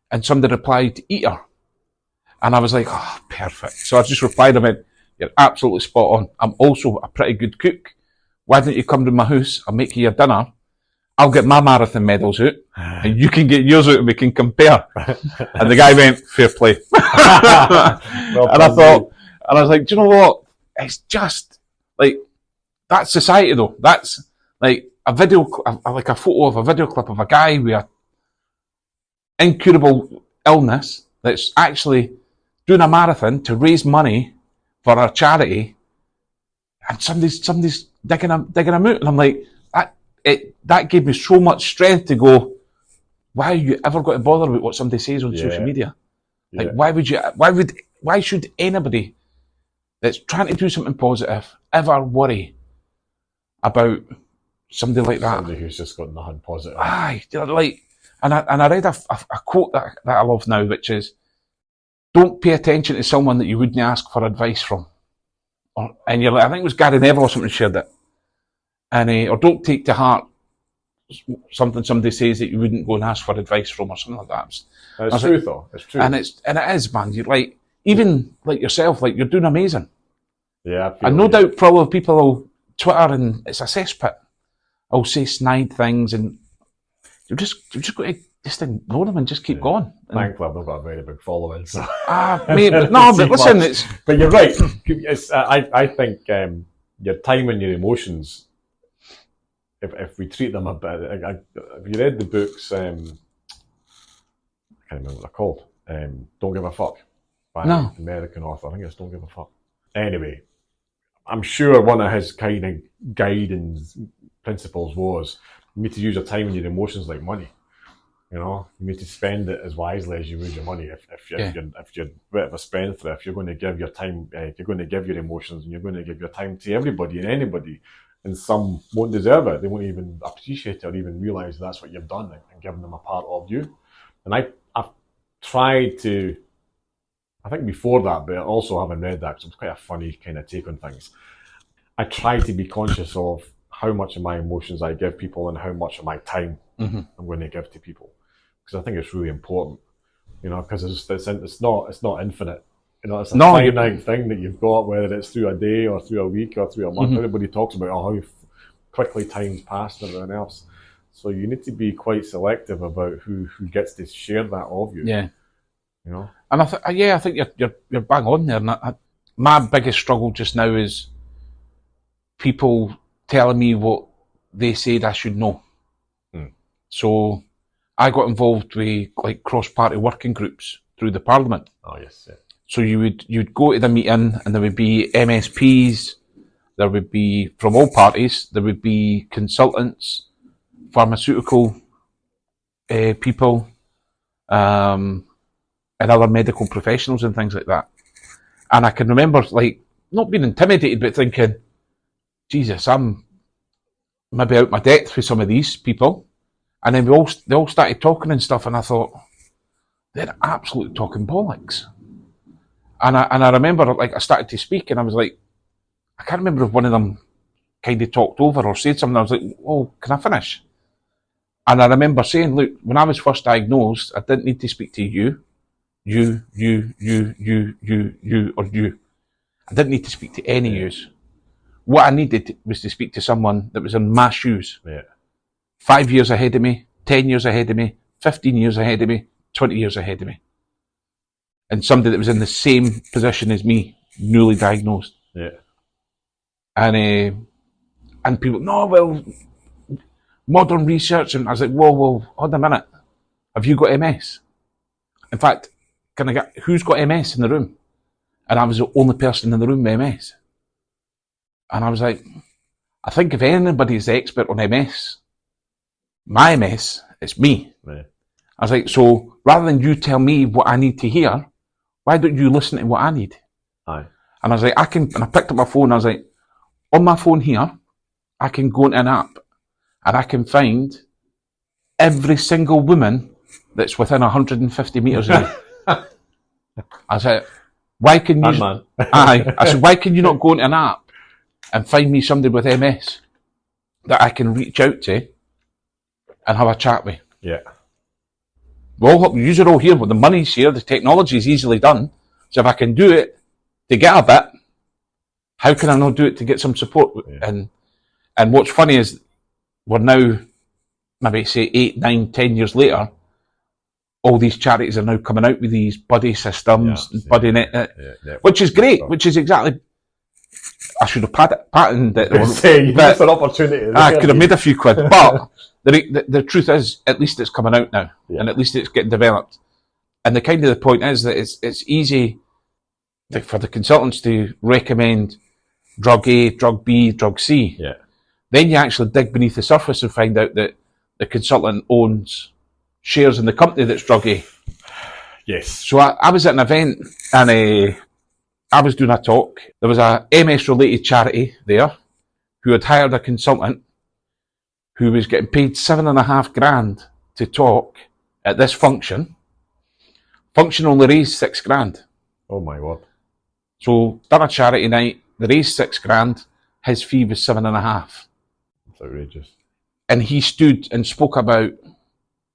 and somebody replied eater, and I was like, oh, perfect. So I just replied, I went, you're absolutely spot on. I'm also a pretty good cook. Why don't you come to my house? I'll make you your dinner. I'll get my marathon medals out, and you can get yours out, and we can compare. And the guy went, fair play. Well, and I was like, do you know what? It's just like, that's society though. That's like a photo of a video clip of a guy with an incurable illness that's actually doing a marathon to raise money for a charity, and somebody's digging him out, and I'm like, that gave me so much strength to go, why are you ever got to bother about what somebody says on social media? Like, why should anybody that's trying to do something positive ever worry about somebody like that? Somebody who's just got nothing positive. Aye, like, and I read a quote that I love now, which is, don't pay attention to someone that you wouldn't ask for advice from. And you're like, I think it was Gary Neville or something shared it. And or don't take to heart something somebody says that you wouldn't go and ask for advice from or something like that. It's true though. It's true. And it is, man. You're like, even like yourself, like you're doing amazing. Yeah. And no doubt probably people will Twitter and it's a cesspit. I'll say snide things and you've just got to just ignore them and just keep going. Thankfully, I've not got a very big following, so mate, but listen, but you're right. I think your time and your emotions, if we treat them a bit, have you read the books? I can't remember what they're called. Don't Give a Fuck by an American author. I think it's Don't Give a Fuck. Anyway, I'm sure one of his kind of guiding principles was you need to use your time and your emotions like money. You know, you need to spend it as wisely as you would your money. If you're a bit of a spendthrift, you're going to give your time, you're going to give your emotions, and you're going to give your time to everybody and anybody. And some won't deserve it. They won't even appreciate it or even realise that's what you've done and given them a part of you. And I tried to, I think before that, but also having read that, because it's quite a funny kind of take on things, I try to be conscious of how much of my emotions I give people and how much of my time I'm going to give to people, because I think it's really important, because it's not infinite. It's a finite thing that you've got, whether it's through a day or through a week or through a month. Everybody talks about how quickly time's passed and everything else. So you need to be quite selective about who gets to share that of you. Yeah. And I think you're bang on there. And my biggest struggle just now is people telling me what they said I should know. So I got involved with like cross-party working groups through the Parliament. Oh yes, yeah. So you'd go to the meeting and there would be MSPs, there would be from all parties, there would be consultants, pharmaceutical people, and other medical professionals and things like that. And I can remember like not being intimidated, but thinking, Jesus, I'm maybe out my depth with some of these people. And then they all started talking and stuff, and I thought, they're absolutely talking bollocks. And I remember like I started to speak, and I was like, I can't remember if one of them kind of talked over or said something. I was like, oh, can I finish? And I remember saying, look, when I was first diagnosed, I didn't need to speak to you, or you. I didn't need to speak to any of yous. What I needed was to speak to someone that was in my shoes. Yeah. 5 years ahead of me, 10 years ahead of me, 15 years ahead of me, 20 years ahead of me. And somebody that was in the same position as me, newly diagnosed. Yeah. And people, no, well, modern research. And I was like, whoa, hold a minute. Have you got MS? In fact, can I get, who's got MS in the room? And I was the only person in the room with MS. And I was like, I think if anybody's the expert on MS, my MS, it's me. Yeah. I was like, so rather than you tell me what I need to hear, why don't you listen to what I need? Aye. And I was like, and I picked up my phone, and I was like, on my phone here, I can go into an app and I can find every single woman that's within 150 metres of me. I said, why can you? I said, why can you not go into an app and find me somebody with MS that I can reach out to and have a chat with? Yeah. Well, you are all here. Well, the money's here. The technology is easily done. So if I can do it to get a bit, how can I not do it to get some support? Yeah. And what's funny is we're now, maybe say 8, 9, 10 years later, all these charities are now coming out with these buddy systems, buddy net, which is great, which is exactly, I should have patented it. That's an opportunity. I could have made a few quid, but the truth is, at least it's coming out now, and at least it's getting developed. And the kind of the point is that it's easy for the consultants to recommend drug A, drug B, drug C. Yeah. Then you actually dig beneath the surface and find out that the consultant owns shares in the company that's drug A. Yes. So I was at an event and I was doing a talk. There was a MS-related charity there who had hired a consultant who was getting paid $7,500 to talk at this function. Function only raised $6,000. Oh my word. So done a charity night, they raised $6,000, his fee was $7,500. It's outrageous. And he stood and spoke about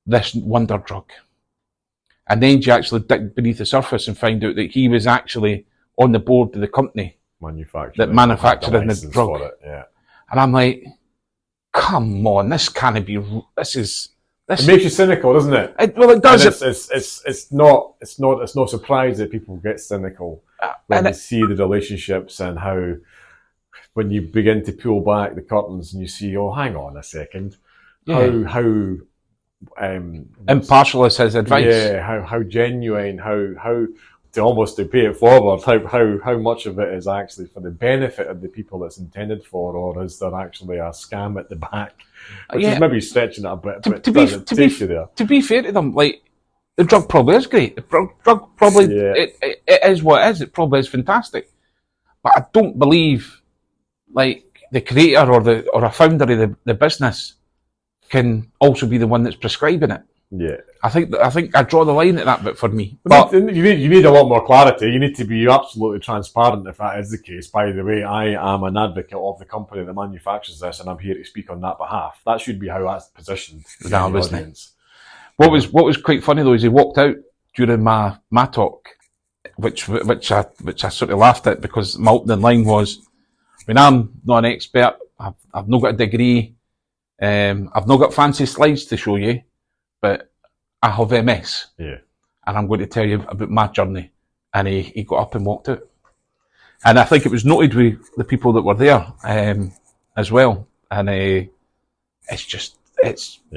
this wonder drug. And then you actually dig beneath the surface and find out that he was actually on the board of the company that manufactured the drug. Yeah. And I'm like, come on, this can't be. This. It makes you cynical, doesn't it? Well, it does. It's no surprise that people get cynical when they see the relationships and how, when you begin to pull back the curtains and you see, oh, hang on a second, how impartial is his advice. Yeah, how genuine, how to pay it forward, how much of it is actually for the benefit of the people it's intended for, or is there actually a scam at the back? Which is maybe stretching it a bit. To be fair to them, like, the drug probably is great. The drug probably it is what it is. It probably is fantastic. But I don't believe, like, the creator or a founder of the business can also be the one that's prescribing it. Yeah. I think I draw the line at that bit for me. But you need a lot more clarity. You need to be absolutely transparent if that is the case. By the way, I am an advocate of the company that manufactures this, and I'm here to speak on that behalf. That should be how that's positioned to the audience. What was quite funny though is he walked out during my talk, which I sort of laughed at, because my opening line was, I mean, I'm not an expert. I've not got a degree. I've not got fancy slides to show you, but I have MS. Yeah. And I'm going to tell you about my journey. And he got up and walked out. And I think it was noted with the people that were there as well. And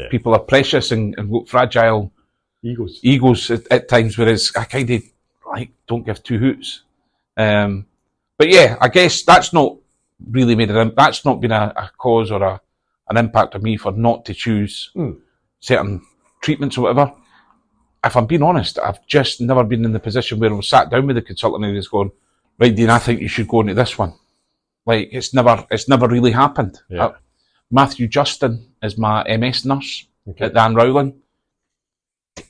people are precious and fragile egos at times, whereas I kind of don't give two hoots. But yeah, I guess that's not really that's not been a cause or an impact on me for not to choose certain treatments or whatever. If I'm being honest, I've just never been in the position where I was sat down with the consultant and he's going, right, Dean, I think you should go into this one. It's never really happened. Yeah. Matthew Justin is my MS nurse at the Anne Rowland.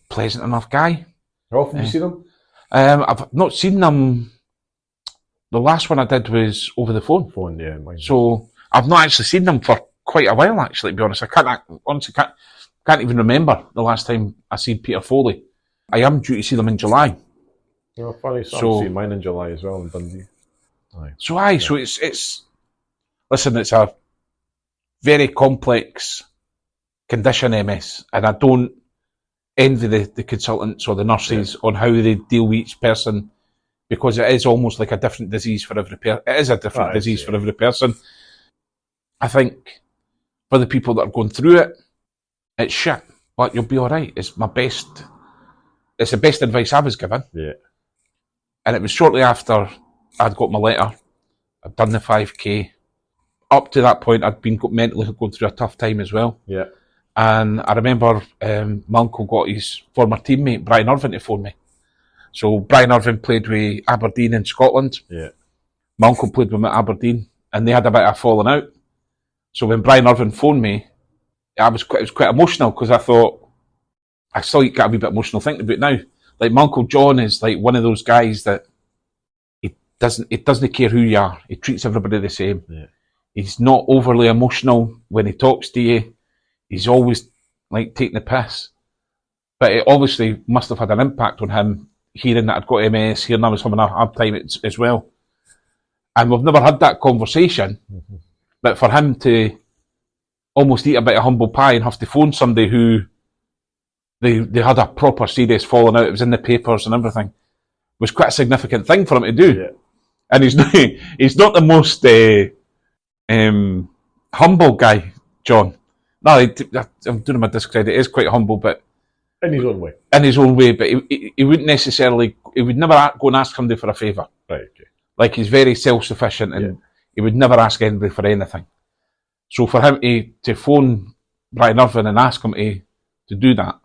Pleasant enough guy. How often do you see them? I've not seen them. The last one I did was over the phone. Yeah. So I've not actually seen them for quite a while, actually, to be honest. I can't even remember the last time I seen Peter Foley. I am due to see them in July. Oh, funny. So I'm seeing mine in July as well in Dundee. So it's listen, it's a very complex condition, MS, and I don't envy the consultants or the nurses on how they deal with each person, because it is almost like a different disease for every person. It is a different disease for every person. I think for the people that are going through it, it's shit, but you'll be all right. It's the best advice I was given. Yeah. And it was shortly after I'd got my letter. I'd done the 5K. Up to that point, I'd been mentally going through a tough time as well. Yeah. And I remember my uncle got his former teammate, Brian Irvine, to phone me. So Brian Irvine played with Aberdeen in Scotland. Yeah. My uncle played with him at Aberdeen, and they had a bit of falling out. So when Brian Irvine phoned me, it was quite emotional, because I thought, I still get a wee bit emotional thinking about it now. Like, my Uncle John is like one of those guys that he doesn't care who you are. He treats everybody the same. Yeah. He's not overly emotional when he talks to you. He's always like taking the piss. But it obviously must have had an impact on him, hearing that I'd got MS, hearing I was having a hard time as well. And we've never had that conversation. Mm-hmm. But for him to almost eat a bit of humble pie and have to phone somebody who they had a proper serious falling out, it was in the papers and everything, was quite a significant thing for him to do. Yeah. And he's not the most humble guy, John. No, I'm doing him a discredit. He is quite humble, but in his own way. In his own way, but he wouldn't necessarily. He would never go and ask somebody for a favour. Right. Okay. Like, he's very self-sufficient, and he would never ask anybody for anything. So for him to phone Brian Irvine and ask him to do that,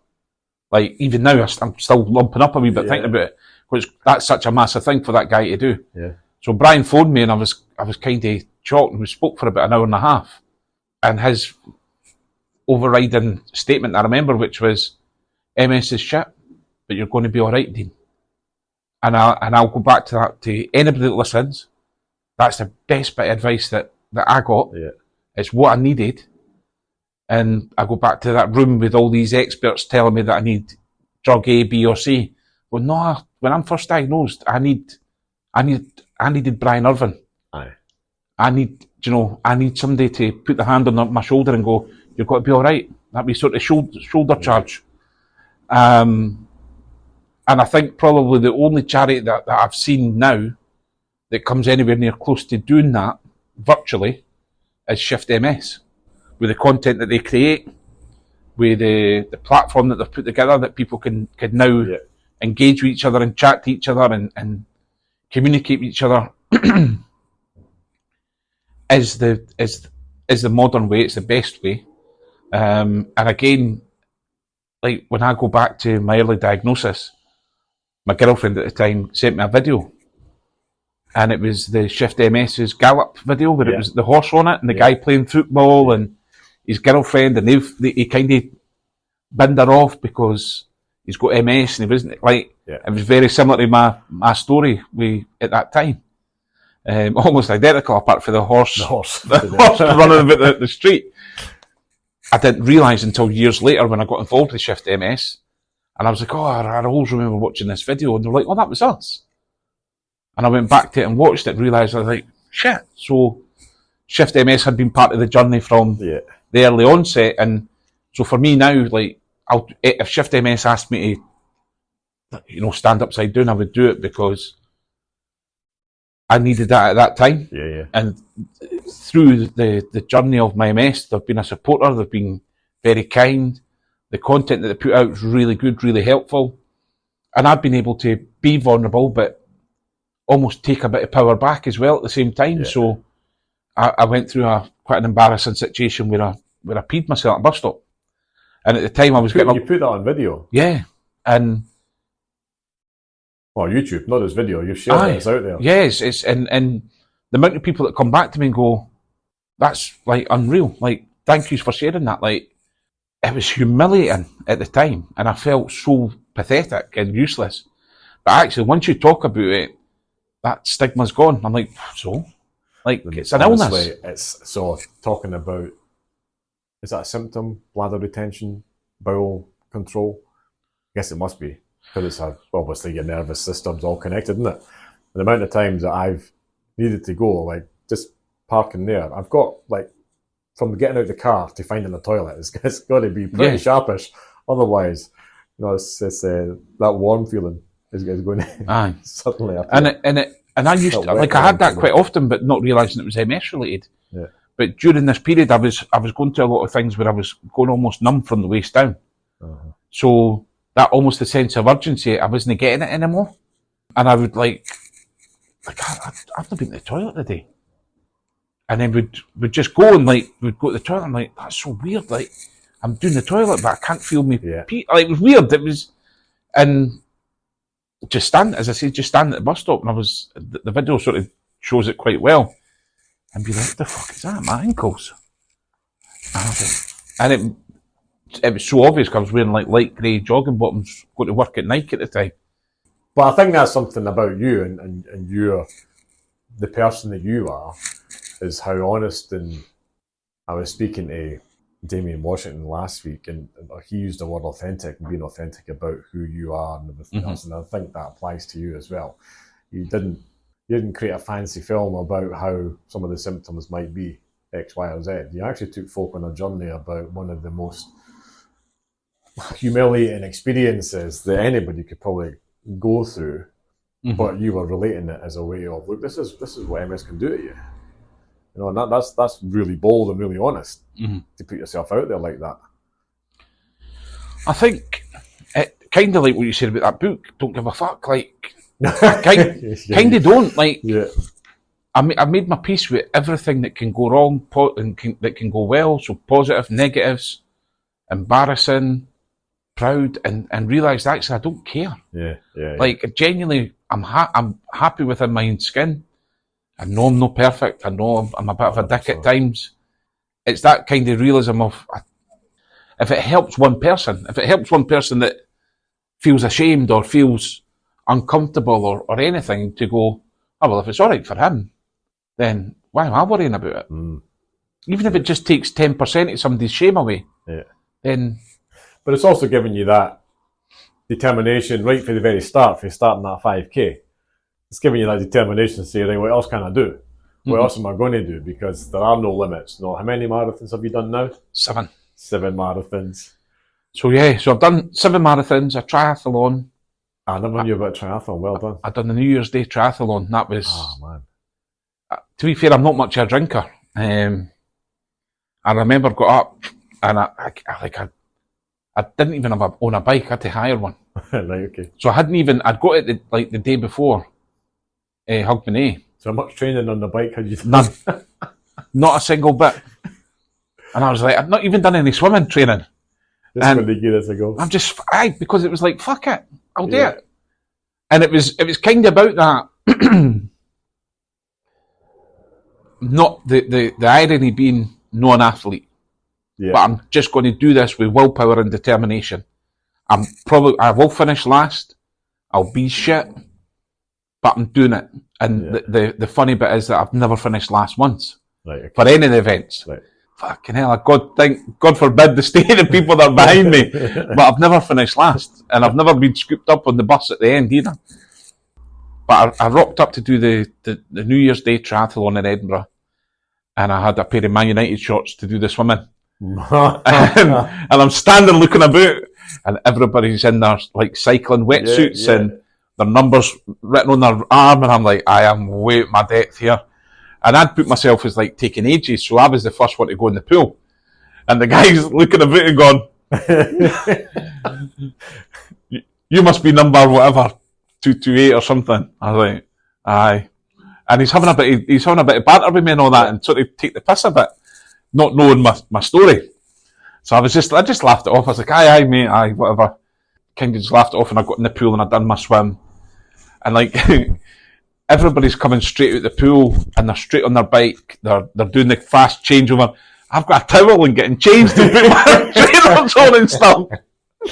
like, even now I'm still lumping up a wee bit thinking about it, because that's such a massive thing for that guy to do. Yeah. So Brian phoned me, and I was kind of shocked, and we spoke for about an hour and a half, and his overriding statement I remember, which was, MS is shit, but you're going to be all right, Dean. And I'll go back to that to anybody that listens. That's the best bit of advice that I got. Yeah. It's what I needed. And I go back to that room with all these experts telling me that I need drug A, B, or C. Well, no, when I'm first diagnosed, I needed Brian Irvine. Aye. I need somebody to put the hand on my shoulder and go, you've got to be all right. That'd be sort of shoulder charge. And I think probably the only charity that I've seen now that comes anywhere near close to doing that virtually is Shift MS, with the content that they create, with the platform that they've put together, that people can now engage with each other and chat to each other and communicate with each other. is the modern way. It's the best way. And again, like, when I go back to my early diagnosis, my girlfriend at the time sent me a video, and it was the Shift MS's Gallop video, where it was the horse on it, and the guy playing football, and his girlfriend, and he kind of binned her off because he's got MS and he wasn't like. Yeah. It was very similar to my story at that time. Almost identical, apart from the horse running about the street. I didn't realise until years later when I got involved with Shift MS, and I was like, oh, I always remember watching this video, and they were like, oh, that was us. And I went back to it and watched it and realised, I was like, shit. So Shift MS had been part of the journey from the early onset, and so for me now, like, if Shift MS asked me to, stand upside down, I would do it because I needed that at that time. Yeah. And through the journey of my MS, they've been a supporter, they've been very kind. The content that they put out is really good, really helpful. And I've been able to be vulnerable, but almost take a bit of power back as well at the same time. Yeah. So I went through quite an embarrassing situation where I peed myself at a bus stop. And at the time I was You put that on video? Yeah. And well, YouTube, not as video. You've shared it. It's out there. Yes, and the amount of people that come back to me and go, that's like unreal. Like, thank you for sharing that. Like, it was humiliating at the time, and I felt so pathetic and useless. But actually, once you talk about it, that stigma's gone. I'm like, so? Like, it's an illness. It's so talking about, is that a symptom? Bladder retention, bowel control? I guess it must be. Because it's obviously your nervous system's all connected, isn't it? The amount of times that I've needed to go, like just parking there, I've got like from getting out the car to finding the toilet, it's got to be pretty sharpish. Otherwise, it's that warm feeling is going to suddenly appear. And I used to, like, I had that quite often, but not realising it was MS related. Yeah. But during this period, I was going through a lot of things where I was going almost numb from the waist down. Uh-huh. So that almost a sense of urgency, I wasn't getting it anymore. And I would like I've not been to the toilet today. And then we'd just go and we'd go to the toilet. I'm like, that's so weird. Like, I'm doing the toilet, but I can't feel me pee. Like, it was weird. It was, and just stand at the bus stop. And the video sort of shows it quite well. And be like, what the fuck is that? My ankles. And it was so obvious because I was wearing like light grey jogging bottoms, going to work at Nike at the time. But I think that's something about you and you're the person that you are, is how honest. And I was speaking to Damien Washington last week, and he used the word authentic and being authentic about who you are and everything else. And I think that applies to you as well. You didn't create a fancy film about how some of the symptoms might be X, Y, or Z. You actually took folk on a journey about one of the most humiliating experiences that anybody could probably go through, but you were relating it as a way of, look, this is what MS can do to you. And that's really bold and really honest to put yourself out there like that. I think it kind of like what you said about that book. Don't give a fuck. Like, kind of don't. Like, I made my peace with everything that can go wrong and that can go well. So positive, negatives, embarrassing, proud, and realised actually I don't care. Like, genuinely, I'm happy within my own skin. I know I'm not perfect. I know I'm a bit of a dick at times. It's that kind of realism of, if it helps one person that feels ashamed or feels uncomfortable or anything, to go, oh well, if it's all right for him, then why am I worrying about it? Even if it just takes 10% of somebody's shame away, then. But it's also giving you that determination right from the very start, for starting that 5K. It's giving you that determination to say, right, what else can I do? What else am I going to do? Because there are no limits. No, how many marathons have you done now? 7. 7 marathons. So I've done 7 marathons, a triathlon. I never knew about triathlon. Well done. I've done the New Year's Day triathlon. That was. Oh man. To be fair, I'm not much of a drinker. I remember got up and I didn't even own a bike. I had to hire one. Right. Okay. So I'd got it the day before. Hogmanay. So much training on the bike had you done? None. Not a single bit. And I was like, I've not even done any swimming training. This when they give us a go. I'm just, because it was like, fuck it, I'll do it. And it was kind of about that. Not the irony being non-athlete. Yeah. But I'm just going to do this with willpower and determination. I will finish last. I'll be shit, but I'm doing it. And the funny bit is that I've never finished last once for any of the events. Right. Fucking hell, God forbid the state of the people that are behind me, but I've never finished last, and I've never been scooped up on the bus at the end either. But I rocked up to do the New Year's Day triathlon in Edinburgh, and I had a pair of Man United shorts to do the swimming. and I'm standing looking about, and everybody's in their like cycling wetsuits and their numbers written on their arm, and I'm like, I am way at my depth here. And I'd put myself as like taking ages, so I was the first one to go in the pool. And the guy's looking about and going, you must be number whatever, 228 or something. I was like, aye. And he's having a bit of banter with me and all that, and sort of take the piss a bit, not knowing my story. So I just laughed it off. I was like, aye, mate, aye, whatever. Kind of just laughed it off, and I got in the pool and I'd done my swim. And like, everybody's coming straight out the pool and they're straight on their bike. They're doing the fast changeover. I've got a towel and getting changed to put my trainers on and stuff.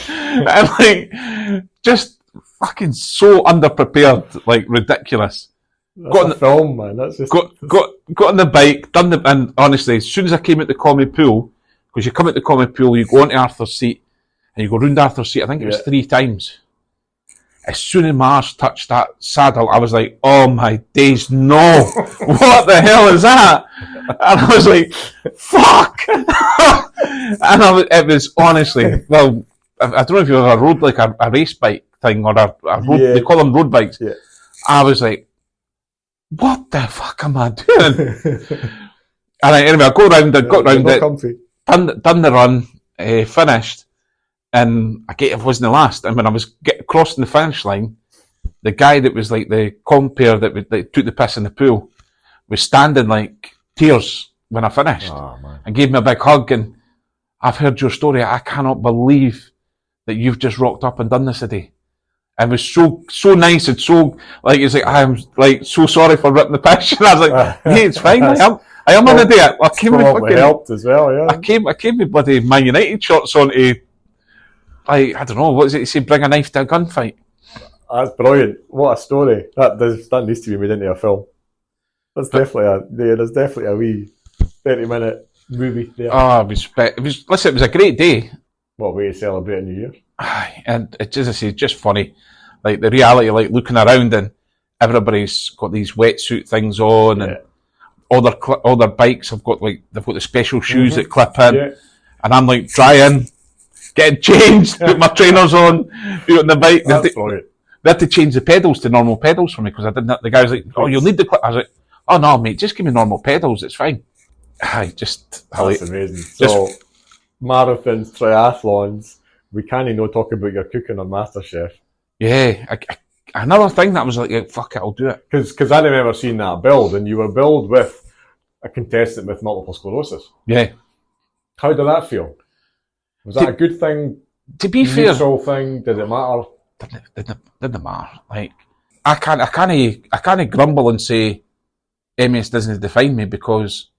And like, just fucking so underprepared, like ridiculous. That's a film, man. That's just got on the bike, and honestly, as soon as I came out the commie pool, because you come out the commie pool, you go onto Arthur's Seat, and you go round Arthur's Seat. I think it was 3 times. As soon as my arse touched that saddle, I was like, oh my days, no! What the hell is that? And I was like, fuck! And it was honestly, well, I don't know if you've ever rode like a race bike thing, or a road, they call them road bikes. Yeah. I was like, what the fuck am I doing? And anyway, I got round it, done the run, finished. And I wasn't the last. And when I was crossing the finish line, the guy that was like the compere that took the piss in the pool was standing like tears when I finished, and gave me a big hug. And I've heard your story. I cannot believe that you've just rocked up and done this today. And it was so nice and so like it's like I'm like so sorry for ripping the piss. And I was like, hey, it's fine. I am on the day. I came with fucking helped as well. Yeah. I came with bloody Man United shorts on to. I don't know, what is it you say, bring a knife to a gunfight? That's brilliant. What a story. That needs to be made into a film. There's definitely a wee 30-minute movie there. Oh, it was a great day. What way to celebrate a New Year? Aye, and it's just, I say, just funny. Like the reality, like looking around and everybody's got these wetsuit things on, and all their bikes have got they've got the special shoes that clip in, and I'm like drying, getting changed, put my trainers on, be on the bike. They had to change the pedals to normal pedals for me because I didn't. The guy was like, "Oh, you'll need the clip." I was like, "Oh no, mate, just give me normal pedals. It's fine." That's amazing. So marathons, triathlons. We can't talk about your cooking on MasterChef. Yeah, another thing that was like, fuck it, I'll do it. Because I remember seeing that build, and you were billed with a contestant with multiple sclerosis. Yeah. How did that feel? Was that a good thing? To be fair, neutral thing? Did it matter? Didn't matter. Like I can't grumble and say MS doesn't define me, because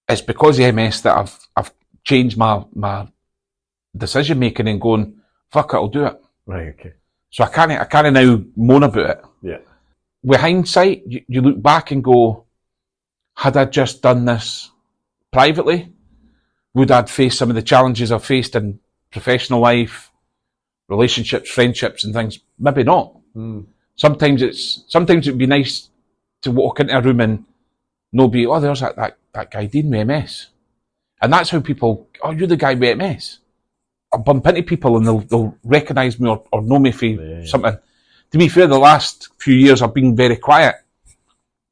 it's because of MS that I've changed my decision making and going, fuck it, I'll do it. Right, okay. So I can't now moan about it. Yeah. With hindsight, you look back and go, had I just done this privately, would I face some of the challenges I've faced in professional life, relationships, friendships and things? Maybe not. Sometimes it'd be nice to walk into a room and there's that guy Dean with MS. And that's how people, you're the guy with MS. I'll bump into people and they'll recognise me or know me for something. To be fair, the last few years I've been very quiet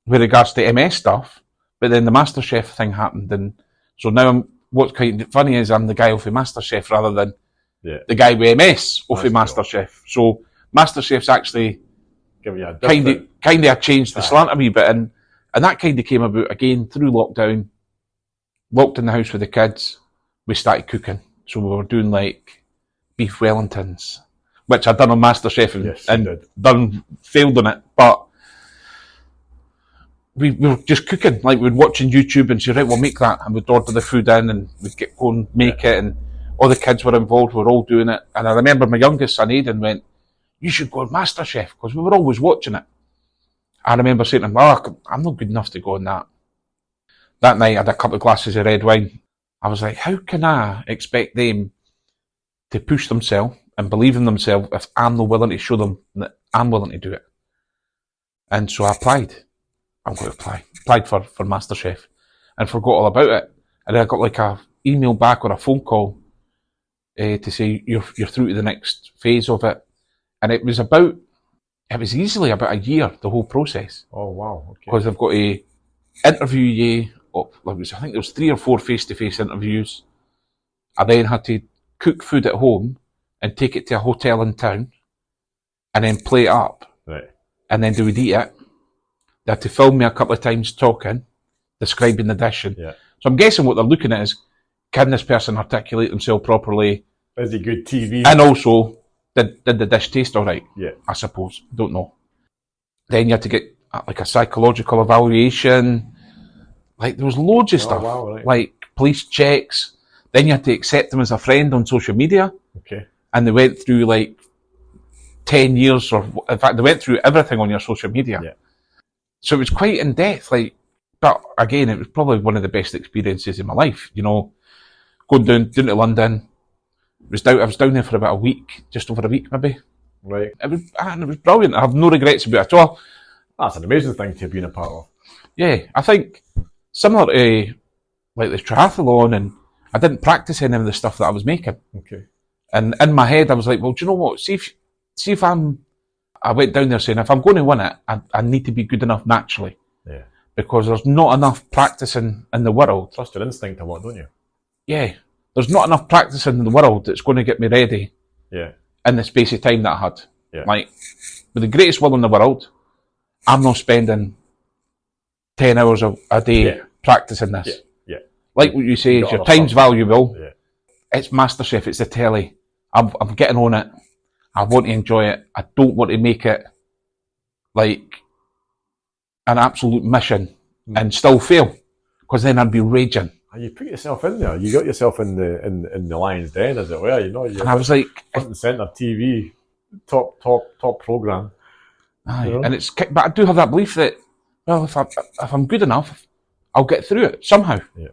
with regards to MS stuff, but then the MasterChef thing happened, and so now what's kind of funny is I'm the guy off of MasterChef rather than the guy with MS off of MasterChef. So MasterChef's actually kind of changed the slant a wee bit, and that kind of came about again through lockdown. Locked in the house with the kids, we started cooking. So we were doing like beef Wellingtons, which I'd done on MasterChef and failed on it. But we were just cooking, like we'd watching YouTube and say, right, we'll make that, and we'd order the food in and we'd go and make it, and all the kids were involved, we were all doing it. And I remember my youngest son Aidan went, you should go on MasterChef, because we were always watching it. I remember saying to him, oh, I'm not good enough to go on that. That night I had a couple of glasses of red wine. I was like, how can I expect them to push themselves and believe in themselves if I'm not willing to show them that I'm willing to do it? And so I applied. I'm going to apply. Applied for MasterChef and forgot all about it. And then I got like a email back or a phone call to say you're through to the next phase of it. And it was easily about a year, the whole process. Oh, wow. Okay. Because they've got to interview you. I think there was 3 or 4 face-to-face interviews. I then had to cook food at home and take it to a hotel in town and then play it up. Right. And then they would eat it. They had to film me a couple of times talking, describing the dish. Yeah. So I'm guessing what they're looking at is, can this person articulate themselves properly? Is it good TV? And also, did the dish taste all right? Yeah. I suppose. Don't know. Then you had to get like a psychological evaluation. Like there was loads of stuff. Wow, right. Like police checks. Then you had to accept them as a friend on social media. Okay. And they went through like 10 years, or in fact, they went through everything on your social media. Yeah. So it was quite in depth. But again, it was probably one of the best experiences in my life. You know, going down to London. I was down there for about a week, just over a week maybe. Right. It was brilliant. I have no regrets about it at all. That's an amazing thing to have been a part of. Yeah, I think similar to like the triathlon, and I didn't practice any of the stuff that I was making. Okay. And in my head, I was like, well, do you know what? See if I went down there saying, if I'm going to win it, I need to be good enough naturally. Yeah. Because there's not enough practicing in the world. Trust your instinct a lot, don't you? Yeah. There's not enough practicing in the world that's going to get me ready. Yeah. In the space of time that I had. Yeah. Like, with the greatest will in the world, I'm not spending 10 hours a day practicing this. Yeah. Yeah. Like what you say, your time's valuable. Yeah. It's MasterChef, it's the telly. I'm getting on it. I want to enjoy it. I don't want to make it like an absolute mission and still fail, because then I'd be raging. And you put yourself in there. You got yourself in the lion's den, as it were. You know. And I was like, front and centre TV, top program. Aye, you know? and but I do have that belief that, well, if I'm good enough, I'll get through it somehow. Yeah.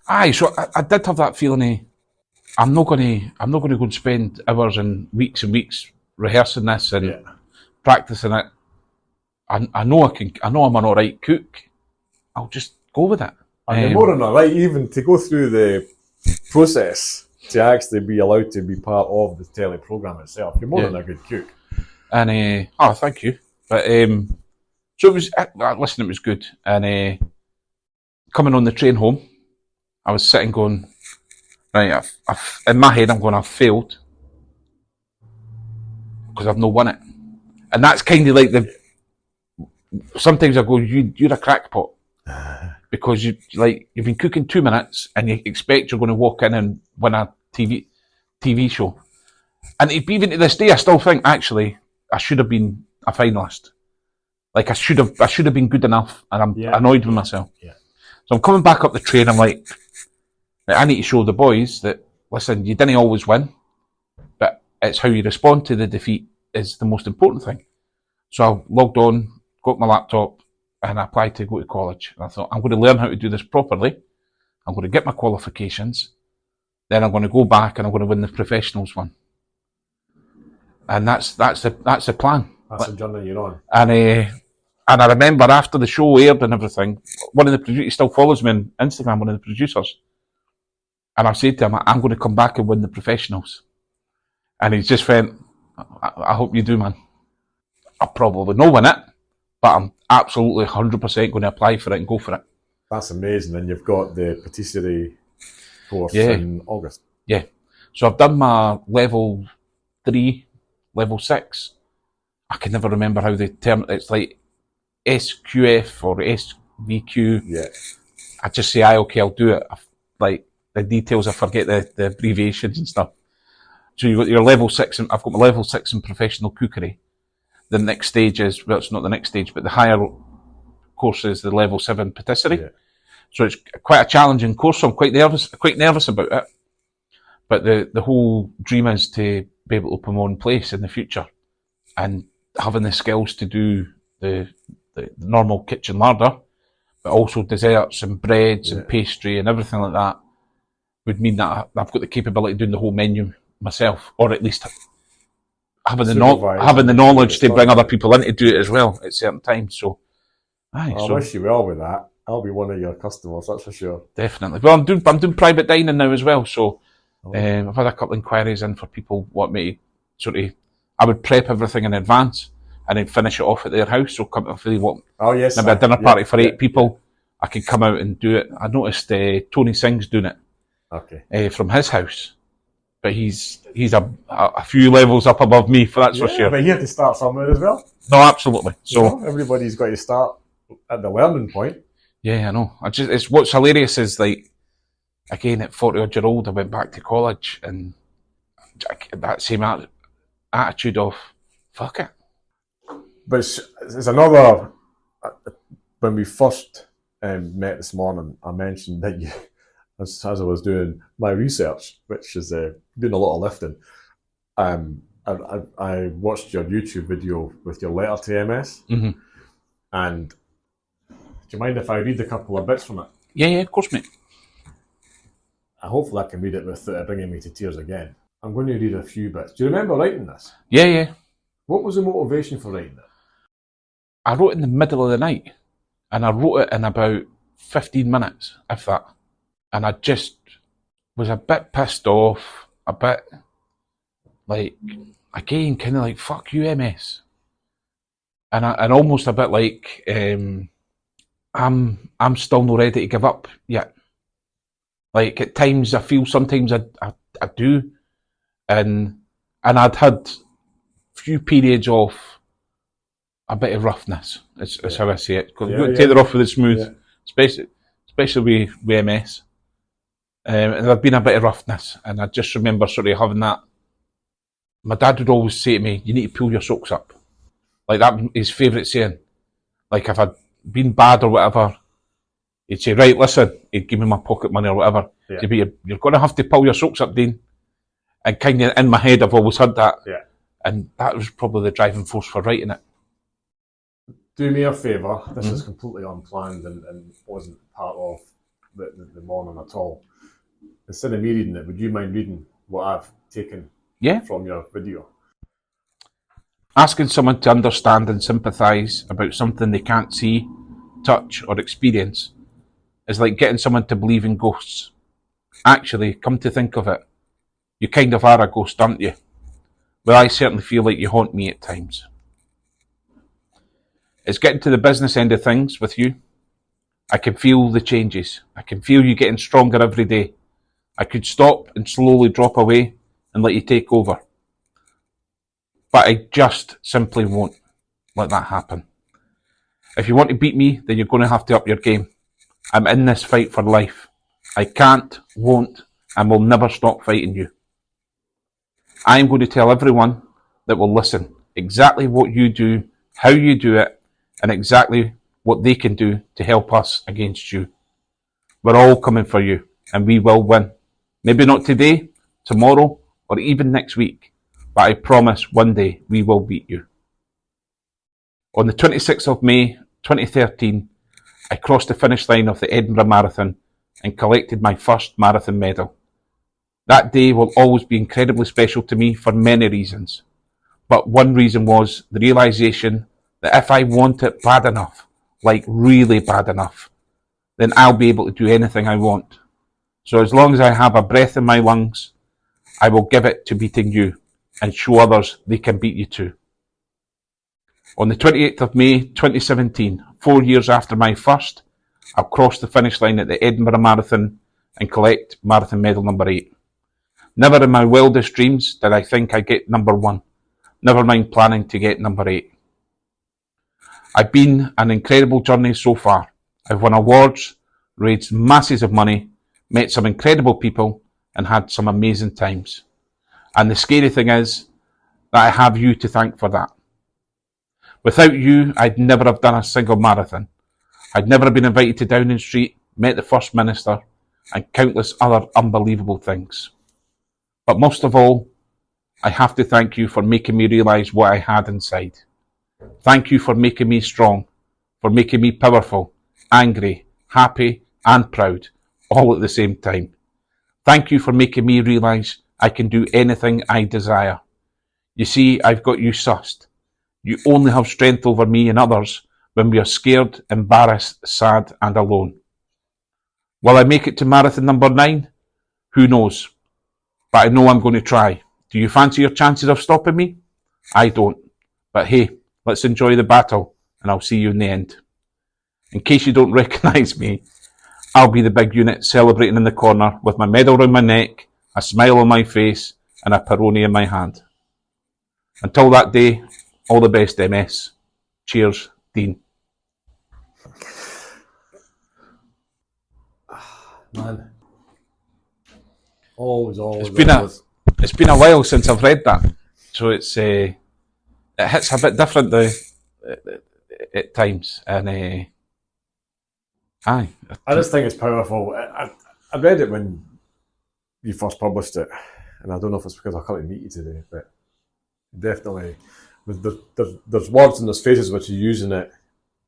Aye, so I did have that feeling. I'm not going to go and spend hours and weeks rehearsing this and practicing it. I know I'm an alright cook. I'll just go with it. And you're more than alright, even to go through the process to actually be allowed to be part of the telly program itself. You're more than a good cook. And thank you. But so it was. Listen, it was good. And coming on the train home, I was sitting going, right. In my head, I'm going, I've failed because I've not won it. And that's kind of like sometimes I go, you're a crackpot. Because you've been cooking 2 minutes and you expect you're going to walk in and win a TV show. And even to this day, I still think, actually, I should have been a finalist. Like, I should have been good enough, and I'm annoyed with myself. Yeah. So I'm coming back up the train, I'm like, I need to show the boys that, listen, you didn't always win, but it's how you respond to the defeat is the most important thing. So I logged on, got my laptop, and I applied to go to college. And I thought, I'm going to learn how to do this properly. I'm going to get my qualifications. Then I'm going to go back and I'm going to win the professionals one. And that's the plan. That's the journey you're on. And I remember after the show aired and everything, one of the producers, he still follows me on Instagram, one of the producers. And I said to him, I'm going to come back and win the professionals. And he just went, I hope you do, man. I'll probably not win it, but I'm absolutely 100% going to apply for it and go for it. That's amazing. And you've got the patisserie course in August. Yeah. So I've done my level 3, level 6. I can never remember how they term it. It's like SQF or SVQ. Yeah. I just say, aye, okay, I'll do it. Like the details, I forget the abbreviations and stuff. So you've got your level 6, and I've got my level 6 in professional cookery. The next stage is, well, it's not the next stage, but the higher course is the level 7 patisserie. Yeah. So it's quite a challenging course, so I'm quite nervous about it. But the whole dream is to be able to open my own place in the future, and having the skills to do the normal kitchen larder, but also desserts and breads and pastry and everything like that, would mean that I've got the capability of doing the whole menu myself, or at least having the knowledge to bring other people in to do it as well at certain times. So, I wish you well with that. I'll be one of your customers, that's for sure. Definitely. Well, I'm doing private dining now as well, so I've had a couple of inquiries in for people want me to I would prep everything in advance and then finish it off at their house. So come if they want maybe a dinner party for 8 people, I can come out and do it. I noticed Tony Singh's doing it from his house, but he's a few levels up above me, that's for sure. But you have to start somewhere as well. No, absolutely. So everybody's got to start at the learning point. Yeah, I know. It's what's hilarious is, like, again, at 40-odd-year-old, I went back to college, and that same attitude of, fuck it. But it's another, when we first met this morning, I mentioned that you, as I was doing my research, which is doing a lot of lifting, I watched your YouTube video with your letter to MS, and do you mind if I read a couple of bits from it? Yeah, of course, mate. Hopefully I can read it without bringing me to tears again. I'm going to read a few bits. Do you remember writing this? Yeah. What was the motivation for writing it? I wrote in the middle of the night, and I wrote it in about 15 minutes, if that. And I just was a bit pissed off, a bit like, again, kind of like, fuck you, MS. And almost a bit like, I'm still not ready to give up yet. Like, at times I feel sometimes I do, and I'd had a few periods of a bit of roughness. Is how I see it. You've got to take the rough with the smooth, especially with MS. And there'd been a bit of roughness, and I just remember sort of having that. My dad would always say to me, "You need to pull your socks up." Like, that was his favourite saying. Like, if I'd been bad or whatever, he'd say, "Right, listen," he'd give me my pocket money or whatever. He'd be, "You're going to have to pull your socks up, Dean." And kind of in my head, I've always heard that. Yeah. And that was probably the driving force for writing it. Do me a favour, this is completely unplanned and wasn't part of the morning at all. Instead of me reading it, would you mind reading what I've taken from your video? Asking someone to understand and sympathise about something they can't see, touch or experience is like getting someone to believe in ghosts. Actually, come to think of it, you kind of are a ghost, aren't you? Well, I certainly feel like you haunt me at times. It's getting to the business end of things with you. I can feel the changes. I can feel you getting stronger every day. I could stop and slowly drop away and let you take over. But I just simply won't let that happen. If you want to beat me, then you're going to have to up your game. I'm in this fight for life. I can't, won't, and will never stop fighting you. I am going to tell everyone that will listen exactly what you do, how you do it, and exactly what they can do to help us against you. We're all coming for you, and we will win. Maybe not today, tomorrow, or even next week, but I promise one day we will beat you. On the 26th of May 2013, I crossed the finish line of the Edinburgh Marathon and collected my first marathon medal. That day will always be incredibly special to me for many reasons. But one reason was the realisation that if I want it bad enough, like really bad enough, then I'll be able to do anything I want. So as long as I have a breath in my lungs, I will give it to beating you and show others they can beat you too. On the 28th of May 2017, 4 years after my first, I'll cross the finish line at the Edinburgh Marathon and collect marathon medal number 8. Never in my wildest dreams did I think I'd get number 1, never mind planning to get number 8. I've been an incredible journey so far. I've won awards, raised masses of money, met some incredible people, and had some amazing times. And the scary thing is that I have you to thank for that. Without you, I'd never have done a single marathon. I'd never been invited to Downing Street, met the First Minister, and countless other unbelievable things. But most of all, I have to thank you for making me realise what I had inside. Thank you for making me strong, for making me powerful, angry, happy, and proud, all at the same time. Thank you for making me realise I can do anything I desire. You see, I've got you sussed. You only have strength over me and others when we are scared, embarrassed, sad, and alone. Will I make it to marathon number 9? Who knows? But I know I'm going to try. Do you fancy your chances of stopping me? I don't. But hey, let's enjoy the battle, and I'll see you in the end. In case you don't recognise me, I'll be the big unit celebrating in the corner with my medal round my neck, a smile on my face, and a Peroni in my hand. Until that day, all the best, MS. Cheers, Dean. Man. Always. It's been a while since I've read that, so it hits a bit different at times, and aye. I just think it's powerful. I read it when you first published it, and I don't know if it's because I come to meet you today, but definitely there's words and there's phrases which you use in it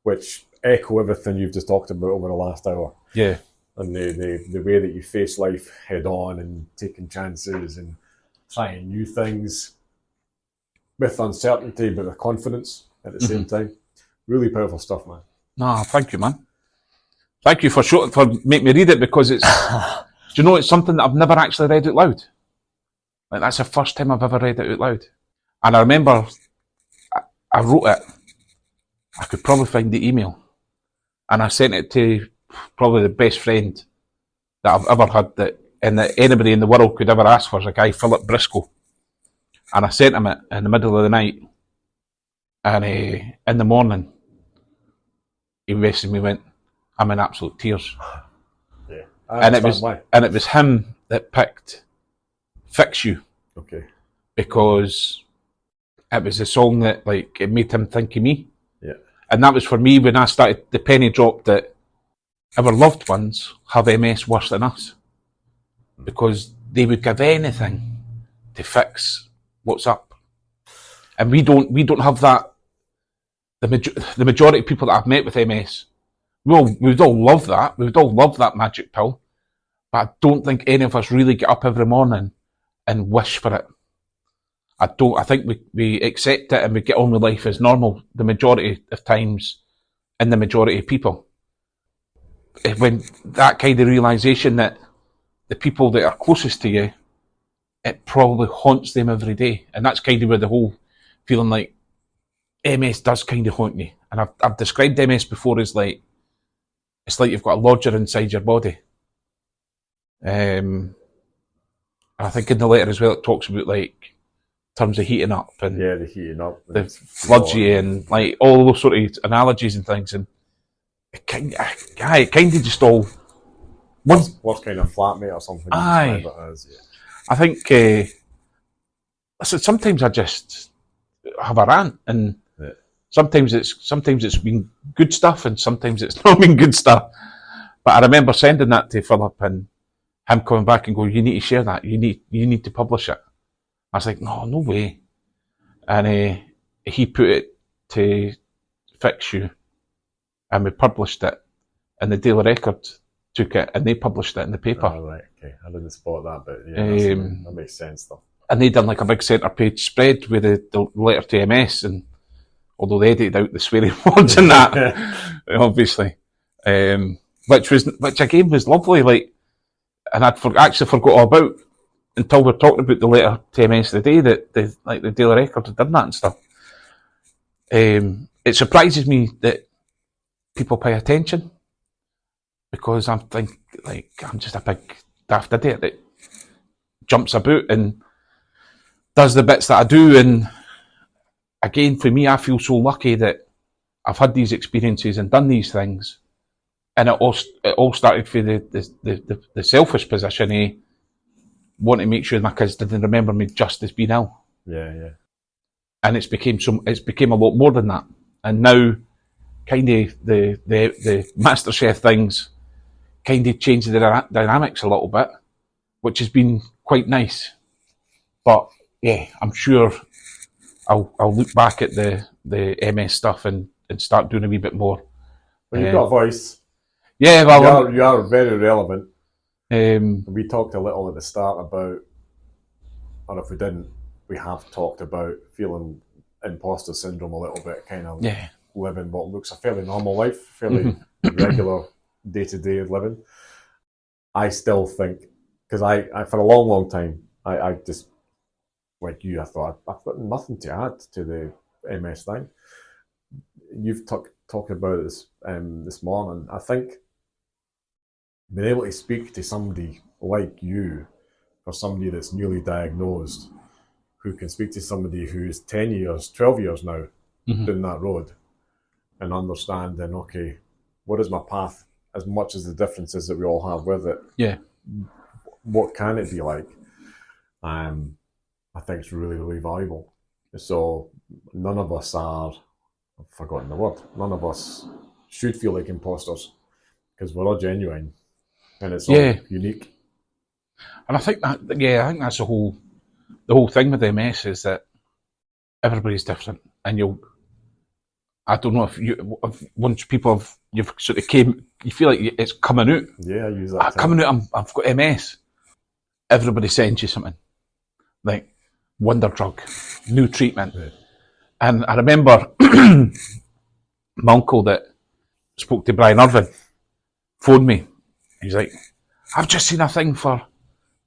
which echo everything you've just talked about over the last hour. Yeah. And the way that you face life head on and taking chances and trying new things with uncertainty but with confidence at the same time. Really powerful stuff, man. No, thank you, man. Thank you for making me read it, because it's do you know, it's something that I've never actually read out loud. Like, that's the first time I've ever read it out loud. And I remember I wrote it. I could probably find the email, and I sent it to probably the best friend that I've ever had that anybody in the world could ever ask for, is a guy, Philip Briscoe. And I sent him it in the middle of the night, and in the morning he messaged me, went, I'm in absolute tears. Yeah, and it was him that picked Fix You. Okay. Because it was a song that, like, it made him think of me. Yeah. And that was for me when I started, the penny dropped that our loved ones have MS worse than us, because they would give anything to fix what's up, and we don't have that. The majority of people that I've met with MS, we'd all love that. We'd all love that magic pill, but I don't think any of us really get up every morning and wish for it. I think we accept it and we get on with life as normal the majority of times, in the majority of people. When that kind of realisation that the people that are closest to you, it probably haunts them every day. And that's kind of where the whole feeling like MS does kind of haunt you. And I've described MS before as like, it's like you've got a lodger inside your body. I think in the letter as well, it talks about, like, terms of heating up and the heating up, the floods you, and like all those sort of analogies and things, and it kind of just all what's kind of flatmate or something. Aye, I think sometimes I just have a rant, and sometimes it's been good stuff, and sometimes it's not been good stuff. But I remember sending that to Philip, and him coming back and going, "You need to share that. You need to publish it." I was like, no way. And he put it to Fix You, and we published it, and the Daily Record took it and they published it in the paper. Oh, right, okay. I didn't spot that, but yeah, that makes sense though. And they done like a big centre page spread with the letter to MS, and although they edited out the swearing words in that, obviously, which again was lovely, like, and I'd actually forgot all about, until we're talking about the letter to MS today, that the Daily Record had done that and stuff. It surprises me that people pay attention, because I'm just a big daft idiot that jumps about and does the bits that I do. And again, for me, I feel so lucky that I've had these experiences and done these things, and it all started for the selfish position, want to make sure my kids didn't remember me just as being ill. Yeah. And it's became a lot more than that. And now kind of the MasterChef things kind of changed the dynamics a little bit, which has been quite nice. But yeah, I'm sure I'll look back at the MS stuff and start doing a wee bit more. Well, you've got a voice. Yeah, well, you are very relevant. Um, We talked a little at the start about, or if we didn't, we have talked about feeling imposter syndrome a little bit, kind of living what looks a fairly normal life, fairly regular day-to-day living. I still think, because I for a long time, I just, like you, I thought, I've got nothing to add to the MS thing. You've talked about this this morning. I think being able to speak to somebody like you, or somebody that's newly diagnosed, who can speak to somebody who's 10 years, 12 years now down that road, and understanding, okay, what is my path, as much as the differences that we all have with it. Yeah. What can it be like? I think it's really, really valuable. So none of us are, I've forgotten the word, none of us should feel like imposters, because we're all genuine and it's all unique. And I think that's the whole thing with MS is that everybody's different, and I don't know if once people you've sort of you feel like it's coming out. Yeah, I use that. Coming out, I've got MS. Everybody sends you something like wonder drug, new treatment. Yeah. And I remember my uncle that spoke to Brian Irvin phoned me. He's like, I've just seen a thing for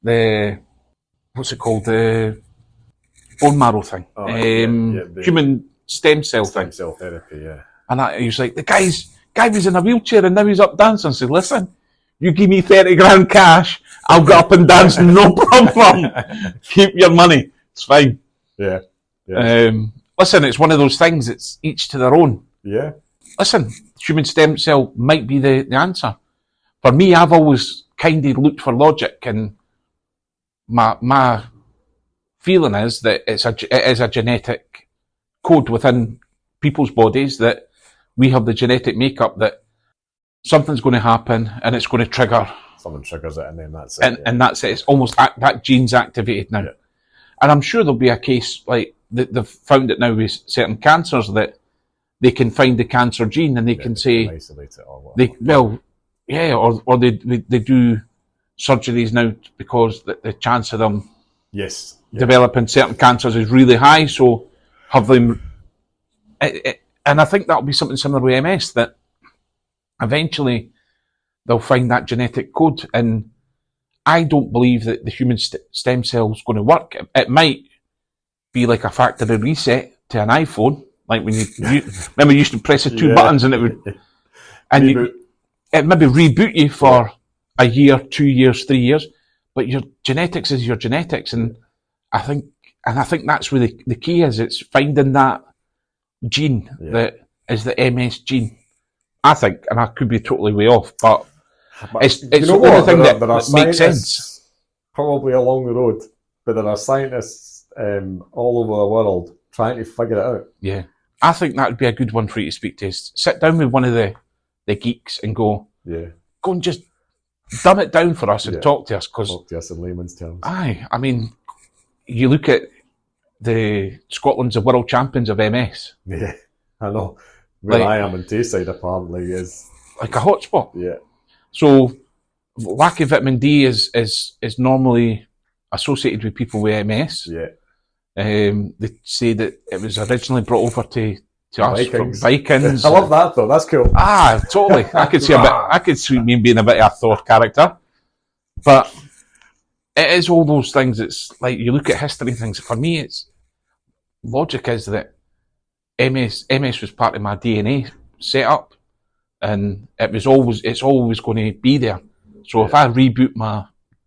what's it called? The bone marrow thing. Human stem cell thing. Stem cell therapy, yeah. And he was like, the guy was in a wheelchair and now he's up dancing. I said, listen, you give me 30 grand cash, I'll get up and dance, no problem. Keep your money. It's fine. Yeah. Listen, it's one of those things, it's each to their own. Yeah. Listen, human stem cell might be the answer. For me, I've always kind of looked for logic, and my feeling is that it is a genetic code within people's bodies, that we have the genetic makeup that something's going to happen and it's going to trigger. Someone triggers it and then that's it. And that's it. It's almost that gene's activated now. Yeah. And I'm sure there'll be a case like they've found it now with certain cancers that they can find the cancer gene and they can say, isolate it or whatever. Or they do surgeries now because the chance of them developing certain cancers is really high. So have them, and I think that'll be something similar with MS, that eventually they'll find that genetic code. And I don't believe that the human stem cell is going to work. It might be like a factory reset to an iPhone, like when you remember you used to press the two buttons and it would, and it maybe reboot you for a year, 2 years, 3 years, but your genetics is your genetics, and I think that's where the key is. It's finding that gene that is the MS gene. I think, and I could be totally way off, but it's the only thing that makes sense. Probably along the road, but there are scientists all over the world trying to figure it out. Yeah, I think that would be a good one for you to speak to. Sit down with one of the geeks and go and just dumb it down for us and talk to us. Talk to us in layman's terms. Aye, I mean, you look at Scotland's the world champions of MS. Yeah, I know. Where I am in Tayside apparently is like a hotspot. Yeah. So lack of vitamin D is normally associated with people with MS. Yeah. They say that it was originally brought over to us from Vikings. I love that though. That's cool. Ah, totally. I could see me being a bit of a Thor character, but it is all those things. It's like you look at history and things. For me, it's logic is that MS was part of my DNA setup, and it's always going to be there. So if I reboot my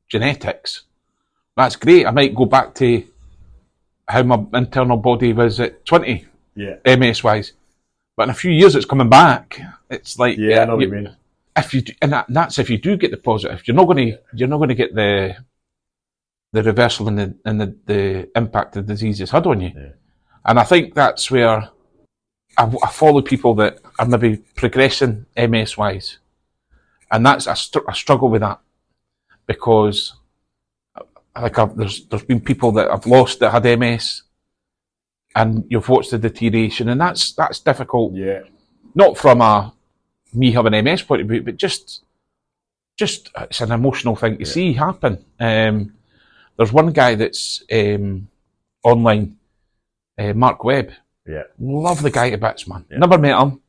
genetics, that's great. I might go back to how my internal body was at 20, MS wise, but in a few years it's coming back. It's like I know what you mean. If you that's if you do get the positive, you're not going to get the reversal and the impact the disease has had on you. Yeah. And I think that's where I follow people that are maybe progressing MS wise, and that's I struggle with that, because like there's been people that I've lost that had MS, and you've watched the deterioration, and that's difficult. Yeah. Not from me having MS point of view, but just it's an emotional thing to see happen. There's one guy that's online, Mark Webb. Yeah. Love the guy to bits, man. Yeah. Never met him.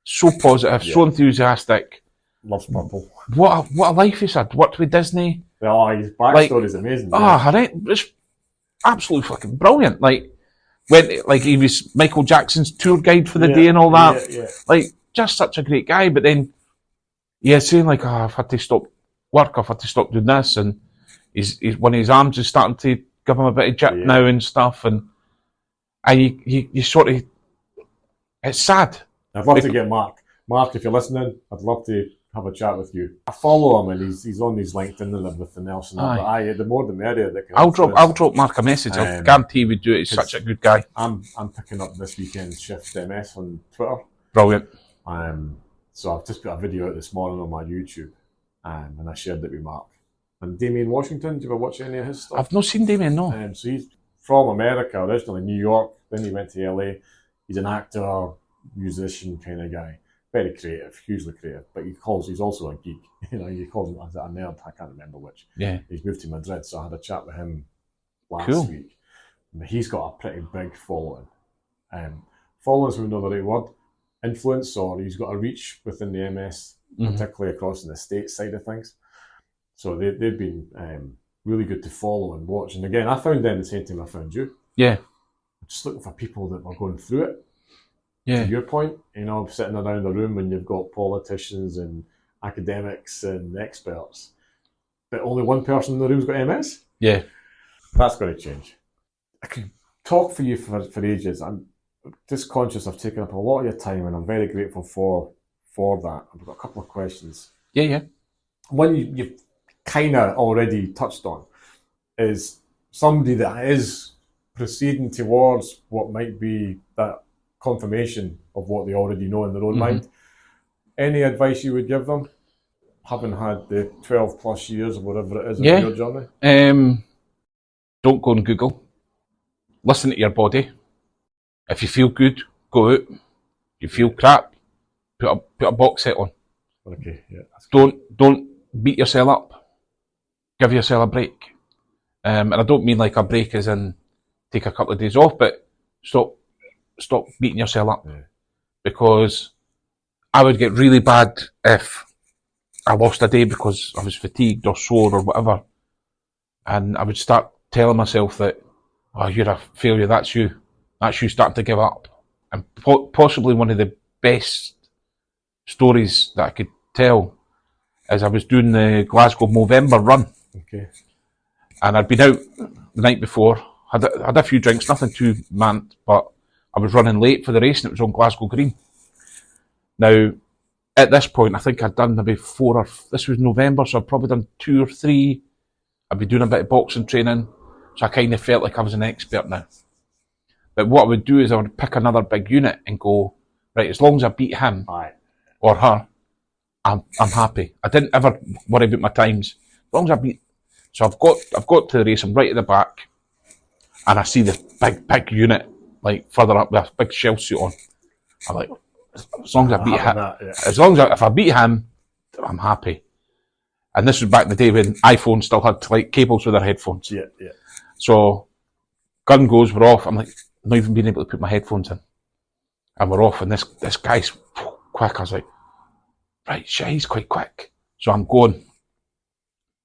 So positive, so enthusiastic. Loves purple. What a life he's had. Worked with Disney. Oh, his backstory is amazing. It's absolutely fucking brilliant. Like, he was Michael Jackson's tour guide for the day and all that. Yeah. Like, just such a great guy. But then, saying like, I've had to stop work, I've had to stop doing this, and he's one of his arms is starting to give him a bit of jip now and stuff, and you sort of, it's sad. I'd love to get Mark. Mark, if you're listening, I'd love to have a chat with you. I follow him, and he's on his LinkedIn and everything else. And that, the more the merrier. I'll drop Mark a message. I guarantee he would do it. He's such a good guy. I'm picking up this weekend's Shift MS on Twitter. Brilliant. So I've just put a video out this morning on my YouTube, and I shared it with Mark. And Damien Washington, do you ever watch any of his stuff? I've not seen Damien, no. So he's from America, originally New York, then he went to LA. He's an actor, musician kind of guy. Very creative, hugely creative, but he's also a geek. He calls him a nerd, I can't remember which. Yeah. He's moved to Madrid, so I had a chat with him last week. He's got a pretty big following. Following's maybe not the right word. Influence, or he's got a reach within the MS, particularly across in the States side of things. So they've been really good to follow and watch. And again, I found them the same time I found you. Yeah. Just looking for people that were going through it. Yeah. To your point, sitting around the room when you've got politicians and academics and experts, but only one person in the room's got MS? Yeah. That's going to change. I could talk for you for ages. I'm just conscious I've taken up a lot of your time, and I'm very grateful for that. I've got a couple of questions. Yeah. One you've kind of already touched on is somebody that is proceeding towards what might be that confirmation of what they already know in their own mind. Any advice you would give them, having had the 12 plus years or whatever it is of your journey? Don't go and Google. Listen to your body. If you feel good, go out. You feel crap, put a box set on. Okay, yeah. Don't beat yourself up. Give yourself a break. And I don't mean like a break as in take a couple of days off, but stop beating yourself up. Yeah. Because I would get really bad if I lost a day because I was fatigued or sore or whatever. And I would start telling myself that, oh, you're a failure, that's you. That's you starting to give up. And possibly one of the best stories that I could tell is I was doing the Glasgow Movember run. Okay. And I'd been out the night before, had a few drinks, nothing too mad, but I was running late for the race and it was on Glasgow Green. Now, at this point, I think I'd done maybe this was November, so I'd probably done 2 or 3. I'd been doing a bit of boxing training, so I kind of felt like I was an expert now. But what I would do is I would pick another big unit and go, right, as long as I beat him or her, I'm happy. I didn't ever worry about my times. As long as I beat. So I've got to the race, I'm right at the back, and I see the big unit, like further up with a big shell suit on. I'm like, as long as I beat him, if I beat him, I'm happy. And this was back in the day when iPhones still had like cables with their headphones. Yeah. So gun goes, we're off. I'm like, not even being able to put my headphones in. And we're off, and this guy's quick. I was like, right, shit, he's quite quick. So I'm going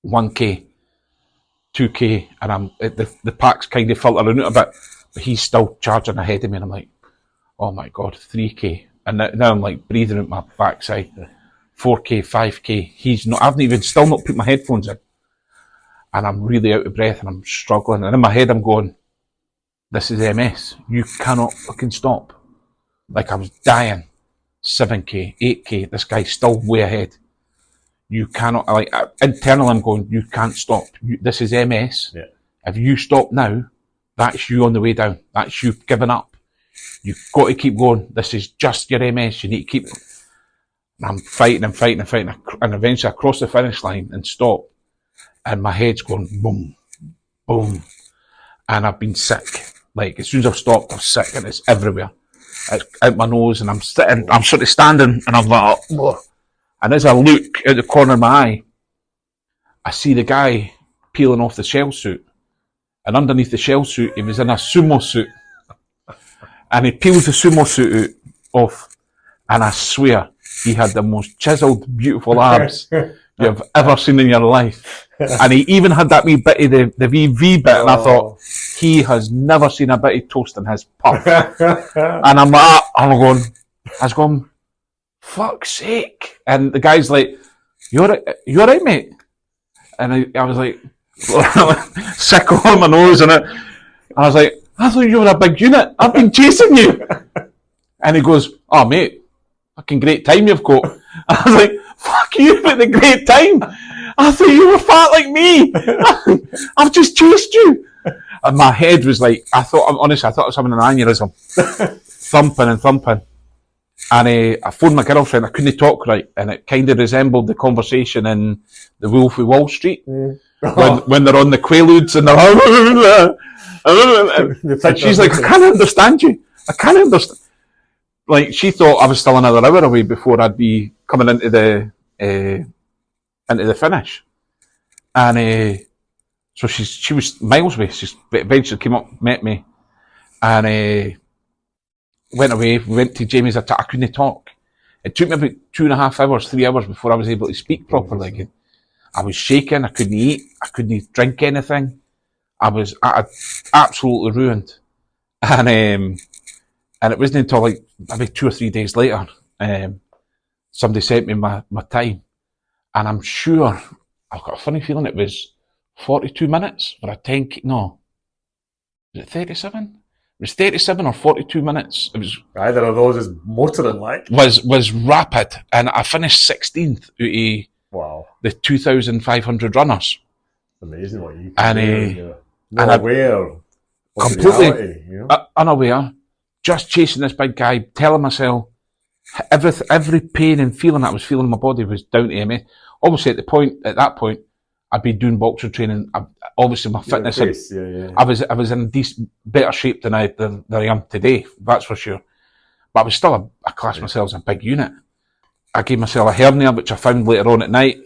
1K, 2K, and the pack's kind of filtering out a bit, but he's still charging ahead of me, and I'm like, oh my God, 3K. And now I'm like breathing out my backside. 4K, 5K, he's not, I've still not put my headphones in. And I'm really out of breath and I'm struggling. And in my head I'm going, this is MS. You cannot fucking stop. Like I was dying. 7K, 8K, this guy's still way ahead. You cannot, internally I'm going, you can't stop. This is MS. Yeah. If you stop now, that's you on the way down. That's you giving up. You've got to keep going. This is just your MS. You need to keep. And I'm fighting, and eventually I cross the finish line and stop. And my head's going boom, boom. And I've been sick. Like, as soon as I've stopped, I'm sick, and it's everywhere. It's out my nose, and I'm sort of standing, and I'm like, oh. And as I look out the corner of my eye, I see the guy peeling off the shell suit. And underneath the shell suit, he was in a sumo suit. And he peeled the sumo suit off. And I swear, he had the most chiseled, beautiful abs you've ever seen in your life. And he even had that wee bit of the VV bit. And I thought, he has never seen a bit of toast in his puff. And I was going, fuck's sake. And the guy's like, you alright, mate? And I was like, sick on my nose, and I was like, I thought you were a big unit. I've been chasing you. And he goes, oh mate, fucking great time you've got. And I was like, fuck you about the great time. I thought you were fat like me. I've just chased you. And my head was like, I thought I was having an aneurysm. thumping. And I phoned my girlfriend. I couldn't talk right, and it kind of resembled the conversation in The Wolf of Wall Street when they're on the Quaaludes and they're and she's like, I can't understand you. I can't understand. Like, she thought I was still another hour away before I'd be coming into the finish, and so she was miles away. She eventually came up, met me, and went away. We went to Jamie's. I couldn't talk. It took me about 2.5 hours, 3 hours before I was able to speak properly again. I was shaking. I couldn't eat. I couldn't drink anything. I was absolutely ruined. And it wasn't until like maybe 2 or 3 days later, somebody sent me my time, and I'm sure, I've got a funny feeling it was 42 minutes for a 10K. No, was it 37? It was 37 or 42 minutes. It was either of those is motoring like. Was rapid, and I finished 16th out of the 2,500 runners. Amazing what you can do. Not aware. Completely reality, you know? Unaware, just chasing this big guy, telling myself every pain and feeling that I was feeling in my body was down to MS. Obviously, at that point, I'd been doing boxer training. Obviously, my fitness. I was in better shape than I am today. That's for sure. But I was still I classed myself as a big unit. I gave myself a hernia, which I found later on at night.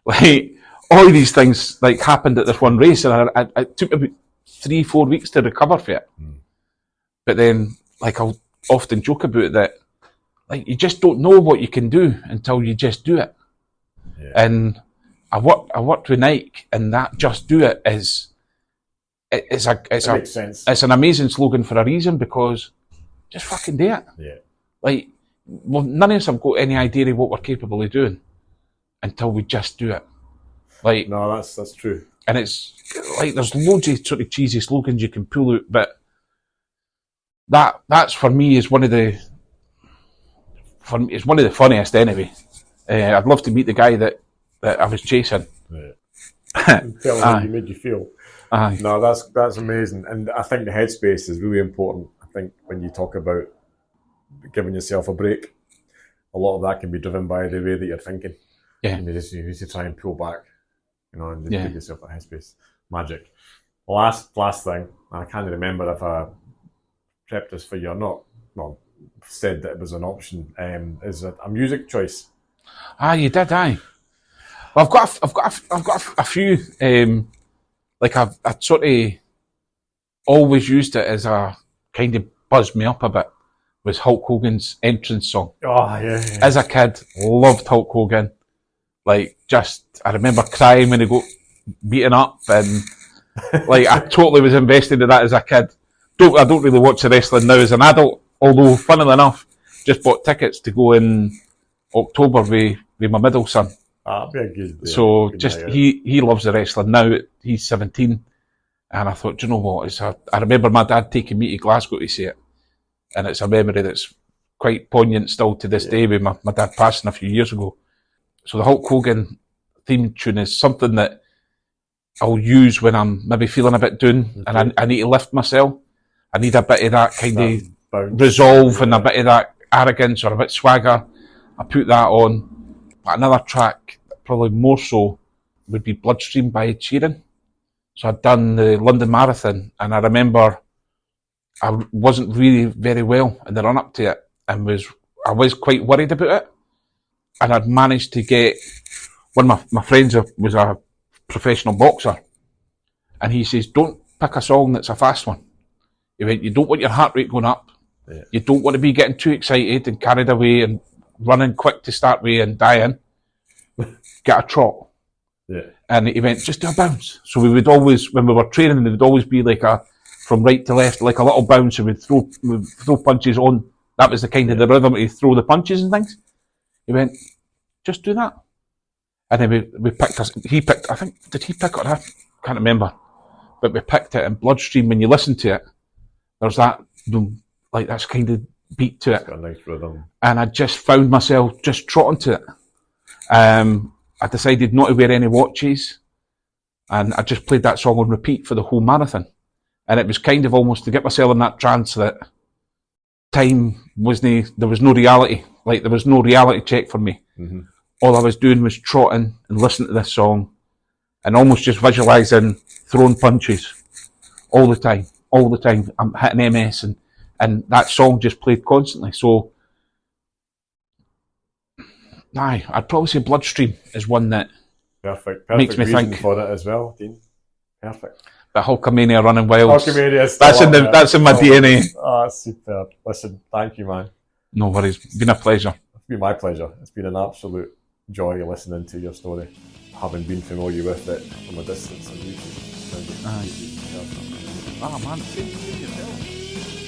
Like, all these things like happened at this one race, and it took me about 3-4 weeks to recover for it. But then, like, I'll often joke about that. Like, you just don't know what you can do until you just do it. Yeah. And I worked with Nike, and that "just do it" is it's an amazing slogan for a reason, because just fucking do it. Yeah. Like, well, none of us have got any idea of what we're capable of doing until we just do it. Like, no, that's true. And it's like there's loads of sort of cheesy slogans you can pull out, but that's for me is one of the funniest anyway. I'd love to meet the guy that I was chasing. Yeah. Tell me how you made you feel. Aye. No, that's amazing, and I think the headspace is really important. I think when you talk about giving yourself a break, a lot of that can be driven by the way that you're thinking. Yeah, you need to try and pull back, and give yourself a headspace. Magic. Last thing, I can't remember if I prepped this for you or not. Well, said that it was an option. Is a music choice? You did, aye. Well, I've got a few. Like I sort of always used it as a kind of buzzed me up a bit. Was Hulk Hogan's entrance song? Oh yeah. As a kid, loved Hulk Hogan. Like, I remember crying when he got beaten up, and like I totally was invested in that as a kid. I don't really watch the wrestling now as an adult, although funnily enough, just bought tickets to go in October with my middle son. So he loves the wrestling now. He's 17, and I thought, do you know what? I remember my dad taking me to Glasgow to see it, and it's a memory that's quite poignant still to this day, with my dad passing a few years ago. So the Hulk Hogan theme tune is something that I'll use when I'm maybe feeling a bit down, and I need to lift myself. I need a bit of that kind of resolve and a bit of that arrogance or a bit swagger. I put that on. But another track, probably more so, would be Bloodstream by Ed Sheeran. So I'd done the London Marathon, and I remember I wasn't really very well in the run up to it, and I was quite worried about it. And I'd managed to get one of my friends was a professional boxer, and he says, "Don't pick a song that's a fast one." He went, "You don't want your heart rate going up. Yeah. You don't want to be getting too excited and carried away and running quick to start with and dying. Get a trot." Yeah. And he went, "Just do a bounce." So we would always, when we were training, there would always be like from right to left, like a little bounce, and we'd throw punches on. That was the kind of the rhythm to throw the punches and things. He went, "Just do that." And then we picked I think, did he pick it? I can't remember. But we picked it, and Bloodstream, when you listen to it, there's that, like that's kind of beat to it. It's got a nice rhythm. And I just found myself just trotting to it. I decided not to wear any watches, and I just played that song on repeat for the whole marathon. And it was kind of almost to get myself in that trance that time there was no reality. Like there was no reality check for me. Mm-hmm. All I was doing was trotting and listening to this song and almost just visualising throwing punches all the time. I'm hitting MS and that song just played constantly. So, I'd probably say Bloodstream is one that makes me think for it as well, Dean. Perfect. But Hulkamania Running Wild. Hulkamania that's in my DNA. Oh, that's superb. Listen, thank you, man. No worries. It's been a pleasure. It's been my pleasure. It's been an absolute joy listening to your story, having been familiar with it from a distance on YouTube. Man, same to yourself.